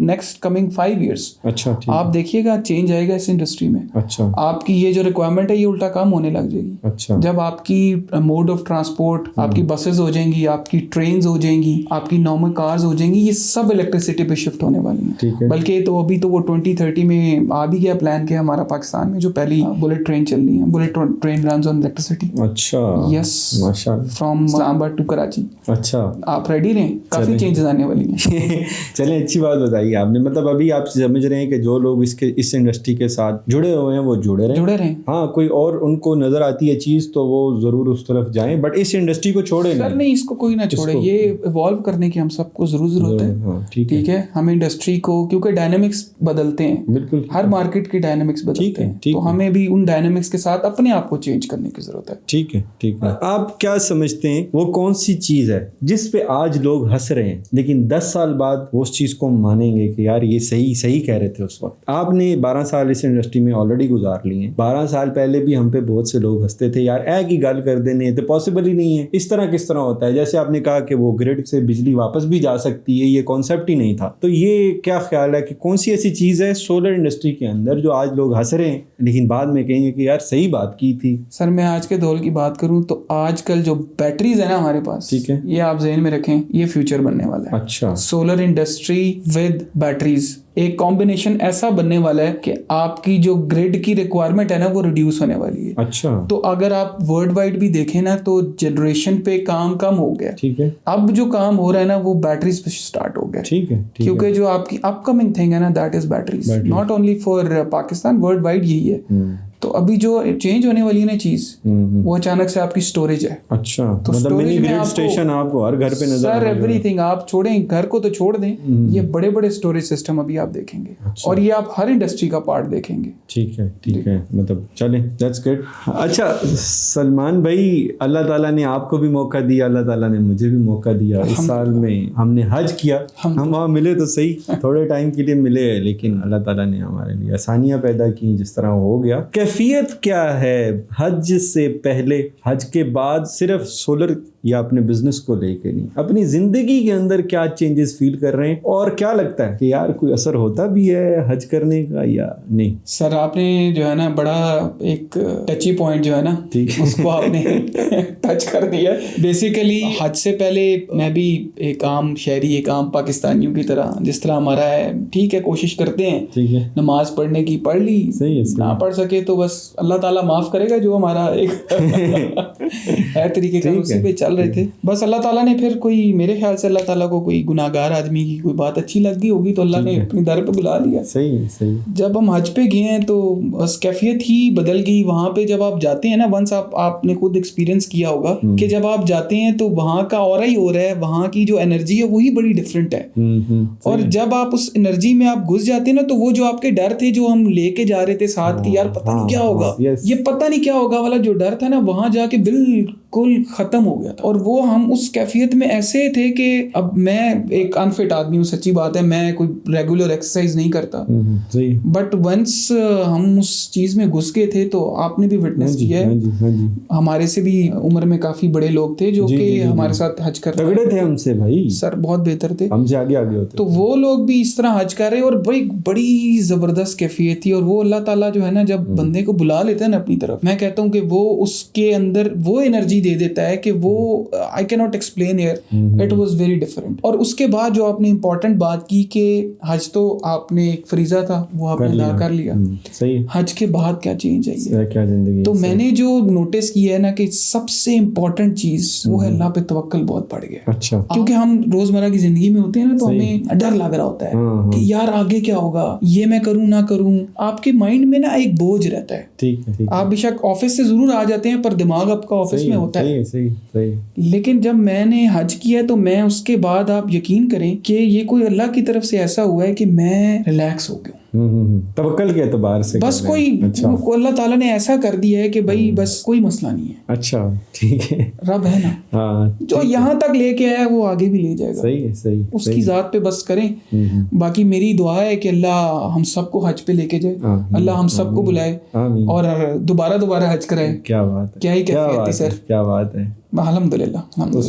Speaker 2: next coming 5 years। अच्छा, आप देखिएगा चेंज आएगा इस इंडस्ट्री में। अच्छा, आपकी ये जो रिक्वायरमेंट है ये उल्टा कम होने लग जाएगी। अच्छा, जब आपकी मोड ऑफ ट्रांसपोर्ट, आपकी बसेस हो जाएंगी, आपकी ट्रेन्स हो जाएंगी, आपकी नॉर्मल कार्स हो जाएंगी, ये सब इलेक्ट्रिसिटी पे शिफ्ट होने वाली है। बल्कि तो अभी तो वो 2030 में आ भी गया प्लान कि हमारा पाकिस्तान में जो पहली बुलेट ट्रेन चल रही है, bullet train runs on electricity. अच्छा, यस, माशाल्लाह, फ्रॉम इस्लामाबाद टू कराची। अच्छा, आप रेडी रहें, काफी चेंजेस आने वाली हैं।
Speaker 1: चलें, अच्छी बात बताई आपने। मतलब अभी आप समझ रहे हैं कि जो लोग इस इंडस्ट्री के साथ जुड़े हुए हैं वो जुड़े रहें। हाँ, कोई और उनको नजर आती है चीज तो वो जरूर उस तरफ जाएं, बट इस इंडस्ट्री को छोड़े
Speaker 2: नहीं, इसको कोई ना छोड़े, ये इवॉल्व करने की हम सबको जरूरत है, ठीक है। हम इंडस्ट्री को, क्योंकि डायनामिक्स बदलते हैं, बिल्कुल हर मार्केट के डायनामिक्स बदलते हैं, तो हमें भी उन डायनामिक्स के साथ अपने आप को चेंज करने की जरूरत है।
Speaker 1: ठीक है, ठीक है। आप क्या समझते हैं वो कौन सी चीज है जिस पे आज लोग हंस रहे हैं, लेकिन 10 साल बाद वो उस चीज چیز کو ہم مانیں گے کہ یار یہ صحیح کہہ رہے تھے اس وقت. آپ نے 12 سال اس انڈسٹری میں آلریڈی گزار لیے ہیں. 12 سال پہلے بھی ہم پہ بہت سے لوگ ہنستے تھے یار اے کی گل کر دینے تو پاسبل ہی نہیں ہے, اس طرح کس طرح ہوتا ہے. جیسے آپ نے کہا کہ وہ گرڈ سے بجلی واپس بھی جا سکتی ہے, یہ کانسیپٹ ہی نہیں تھا. تو یہ کیا خیال ہے کہ کون سی ایسی چیز ہے سولر انڈسٹری کے اندر جو آج لوگ ہنس رہے ہیں لیکن بعد میں کہیں گے کہ یار صحیح بات کی تھی.
Speaker 2: سر میں آج کے دور کی بات کروں تو آج کل جو بیٹریز ہے نا ہمارے پاس,
Speaker 1: ٹھیک ہے,
Speaker 2: یہ آپ ذہن میں رکھیں, یہ فیوچر بننے والا ہے.
Speaker 1: اچھا,
Speaker 2: سولر انڈسٹری ود بیٹریز ایک کمبینیشن ایسا بننے والا ہے کہ آپ کی جو گریڈ کی ریکوائرمنٹ ہے نا وہ ریڈیوس ہونے والی ہے.
Speaker 1: اچھا,
Speaker 2: تو اگر آپ ورلڈ وائڈ بھی دیکھیں نا تو جنریشن پہ کام کم ہو گیا.
Speaker 1: ٹھیک ہے,
Speaker 2: اب جو کام ہو رہا ہے نا وہ بیٹریز پہ سٹارٹ ہو گیا.
Speaker 1: ٹھیک ہے,
Speaker 2: کیونکہ جو آپ کی اپ کمنگ تھنگ ہے نا that is batteries, not only for Pakistan, worldwide یہی ہے. تو ابھی جو چینج ہونے والی ہے نا چیز وہ اچانک سے آپ کی سٹوریج ہے.
Speaker 1: اچھا, مطلب منی گریڈ اسٹیشن آپ کو ہر گھر پہ نظر
Speaker 2: سر ایوری تھنگ آپ چھوڑیں, گھر کو تو چھوڑ دیں, یہ بڑے بڑے اسٹوریج سسٹم ابھی آپ دیکھیں گے اور یہ آپ ہر انڈسٹری کا پارٹ دیکھیں گے.
Speaker 1: ٹھیک ہے, ٹھیک ہے, مطلب چلیں دیٹس گڈ. اچھا سلمان بھائی, اللہ تعالیٰ نے آپ کو بھی موقع دیا, اللہ تعالیٰ نے مجھے بھی موقع دیا. اس سال میں ہم نے حج کیا, ہم وہاں ملے تو صحیح, تھوڑے ٹائم کے لیے ملے, لیکن اللہ تعالیٰ نے ہمارے لیے آسانیاں پیدا کی جس طرح ہو گیا. کیفیت کیا ہے حج سے پہلے, حج کے بعد, صرف سولر یا اپنے بزنس کو لے کے نہیں, اپنی زندگی کے اندر کیا چینجز فیل کر رہے ہیں, اور کیا لگتا ہے کہ یار کوئی اثر ہوتا بھی ہے حج کرنے کا یا نہیں؟
Speaker 2: سر آپ نے جو ہے نا بڑا ایک ٹچی پوائنٹ جو ہے نا اس کو آپ نے ٹچ کر دیا. بیسیکلی حج سے پہلے میں بھی ایک عام شہری, ایک عام پاکستانیوں کی طرح جس طرح ہمارا ہے, ٹھیک ہے, کوشش کرتے ہیں,
Speaker 1: ٹھیک ہے,
Speaker 2: نماز پڑھنے کی پڑھ لی, نہ پڑھ سکے تو بس اللہ تعالیٰ معاف کرے گا, جو ہمارا ایک ہے طریقے کا اسی پہ چل رہے تھے. بس اللہ تعالیٰ نے پھر کوئی, میرے خیال سے اللہ تعالیٰ کو کوئی گناہگار آدمی کی کوئی بات اچھی لگ گئی ہوگی تو اللہ نے اپنی در پہ بلا لیا.
Speaker 1: صحیح.
Speaker 2: جب ہم حج پہ گئے ہیں تو بس کیفیت ہی بدل گئی. وہاں پہ جب آپ جاتے ہیں نا, ونس آپ نے خود ایکسپیرینس کیا ہوگا کہ جب آپ جاتے ہیں تو وہاں کا اورا ہی ہو رہا ہے, وہاں کی جو انرجی ہے وہی بڑی ڈفرینٹ ہے. اور جب آپ اس انرجی میں آپ گھس جاتے ہیں نا تو وہ جو آپ کے ڈر تھے جو ہم لے کے جا رہے تھے ساتھ کی, یار پتہ نہیں کیا ہوگا, یہ پتہ نہیں کیا ہوگا والا جو ڈر تھا نا, وہاں جا کے بالکل ختم ہو گیا تھا. اور وہ ہم اس کیفیت میں ایسے تھے کہ اب میں ایک انفٹ آدمی ہوں, سچی بات ہے, میں کوئی ریگولر ایکسرسائز نہیں کرتا, بٹ ونس ہم اس چیز میں گھس گئے تھے تو آپ نے بھی وٹنس کیا ہے, ہمارے سے بھی عمر میں کافی بڑے لوگ تھے جو کہ ہمارے ساتھ حج کر
Speaker 1: تگڑے تھے ہم سے بھائی,
Speaker 2: سر بہت بہتر تھے,
Speaker 1: ہم سے آگے ہوتے,
Speaker 2: تو وہ لوگ بھی اس طرح حج کر رہے اور بڑی زبردست کیفیت تھی. اور وہ اللہ تعالیٰ جو ہے نا جب بندے کو بلا لیتا ہے نا اپنی طرف, میں کہتا ہوں کہ وہ اس کے اندر وہ انرجی دے دیتا ہے کہ وہ I cannot explain here, it was very different. اور اس کے بعد جو آپ نے امپورٹنٹ بات کی کہ حج تو آپ نے ایک فریضہ تھا وہ آپ نے ادا کر لیا, حج کے بعد کیا چینج آئی ہے, تو میں نے جو نوٹس کیا ہے نا کہ سب سے امپورٹنٹ چیز وہ ہے اللہ پہ توکل بہت بڑھ گیا.
Speaker 1: اچھا,
Speaker 2: کیونکہ ہم روزمرہ کی زندگی میں ہوتے ہیں نا تو ہمیں ڈر لگ رہا ہوتا ہے کہ یار آگے کیا ہوگا, یہ میں کروں نہ کروں, آپ کے مائنڈ میں نا ایک بوجھ رہتا ہے. آپ بے شک آفس سے ضرور آ جاتے ہیں پر دماغ آپ کا آفس میں ہوتا ہے. لیکن جب میں نے حج کیا تو میں اس کے بعد آپ یقین کریں کہ یہ کوئی اللہ کی طرف سے ایسا ہوا ہے کہ میں ریلیکس ہو گیا ہوں,
Speaker 1: توکل کے اعتبار سے,
Speaker 2: بس کوئی اللہ تعالیٰ نے ایسا کر دیا ہے کہ بھائی بس کوئی مسئلہ نہیں ہے.
Speaker 1: اچھا ٹھیک ہے,
Speaker 2: رب ہے نا جو یہاں تک لے کے آیا وہ آگے بھی لے جائے گا.
Speaker 1: صحیح,
Speaker 2: اس کی ذات پہ بس کریں. باقی میری دعا ہے کہ اللہ ہم سب کو حج پہ لے کے جائے, اللہ ہم سب کو بلائے اور دوبارہ حج کرائے.
Speaker 1: کیا بات ہے,
Speaker 2: کیا ہی کیفیت ہے سر,
Speaker 1: کیا بات ہے,
Speaker 2: الحمدللہ.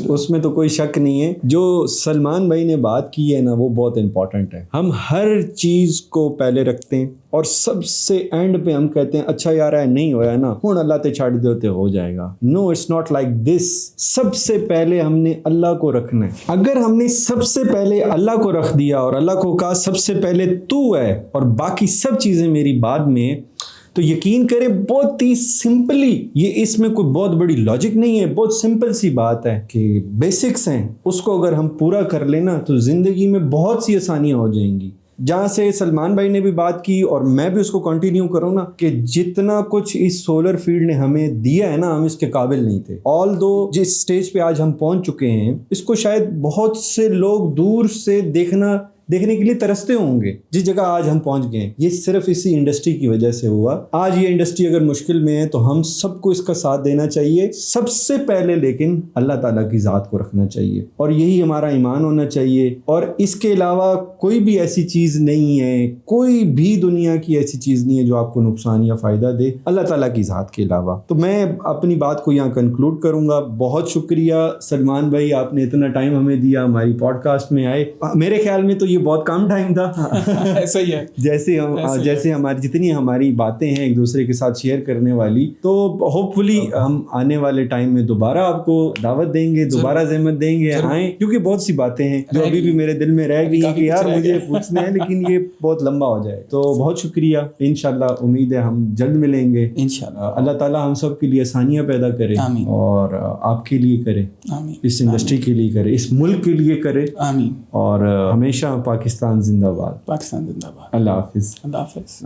Speaker 1: اس میں تو کوئی شک نہیں ہے. جو سلمان بھائی نے بات کی ہے نا وہ بہت امپورٹنٹ ہے. ہم ہر چیز کو پہلے رکھتے ہیں اور سب سے اینڈ پہ ہم کہتے ہیں اچھا یار ہے نہیں ہوا ہے نا ہوں اللہ تے چھاڑ دیتے ہو جائے گا. نو, اٹس ناٹ لائک دس. سب سے پہلے ہم نے اللہ کو رکھنا ہے. اگر ہم نے سب سے پہلے اللہ کو رکھ دیا اور اللہ کو کہا سب سے پہلے تو ہے اور باقی سب چیزیں میری بعد میں, تو یقین کرے بہت ہی سمپلی, یہ اس میں کوئی بہت بڑی لاجک نہیں ہے, بہت سمپل سی بات ہے کہ بیسکس ہیں, اس کو اگر ہم پورا کر لینا تو زندگی میں بہت سی آسانیاں ہو جائیں گی. جہاں سے سلمان بھائی نے بھی بات کی اور میں بھی اس کو کنٹینیو کروں نا کہ جتنا کچھ اس سولر فیلڈ نے ہمیں دیا ہے نا ہم اس کے قابل نہیں تھے. آل دو جس سٹیج پہ آج ہم پہنچ چکے ہیں اس کو شاید بہت سے لوگ دور سے دیکھنا دیکھنے کے لیے ترستے ہوں گے. جس جگہ آج ہم پہنچ گئے ہیں یہ صرف اسی انڈسٹری کی وجہ سے ہوا. آج یہ انڈسٹری اگر مشکل میں ہے تو ہم سب کو اس کا ساتھ دینا چاہیے سب سے پہلے, لیکن اللہ تعالیٰ کی ذات کو رکھنا چاہیے اور یہی ہمارا ایمان ہونا چاہیے. اور اس کے علاوہ کوئی بھی ایسی چیز نہیں ہے, کوئی بھی دنیا کی ایسی چیز نہیں ہے جو آپ کو نقصان یا فائدہ دے اللہ تعالیٰ کی ذات کے علاوہ. تو میں اپنی بات کو یہاں کنکلوڈ کروں گا. بہت شکریہ سلمان بھائی, آپ نے اتنا ٹائم ہمیں دیا, ہماری پوڈ کاسٹ میں آئے. میرے خیال میں تو یہ بہت کم ٹائم تھا.
Speaker 2: ایسا ہی ہے,
Speaker 1: جیسے ہماری جتنی ہماری باتیں ہیں ایک دوسرے کے ساتھ شیئر کرنے والی, تو ہوپ فلی ہم آنے والے ٹائم میں دوبارہ آپ کو دعوت دیں گے, دوبارہ زحمت دیں گے, آئیں, کیونکہ بہت سی باتیں ہیں جو ابھی بھی میرے دل میں رہ گئی ہیں کہ یار مجھے پوچھنا ہے لیکن یہ بہت لمبا ہو جائے. تو بہت شکریہ, انشاءاللہ امید ہے ہم جلد ملیں گے انشاءاللہ. اللہ تعالیٰ ہم سب کے لیے آسانیاں پیدا کرے اور آپ کے لیے کرے, اس انڈسٹری کے لیے کرے, اس ملک کے لیے کرے, اور ہمیشہ پاکستان زندہ باد.
Speaker 2: پاکستان زندہ باد.
Speaker 1: اللہ حافظ.
Speaker 2: اللہ حافظ.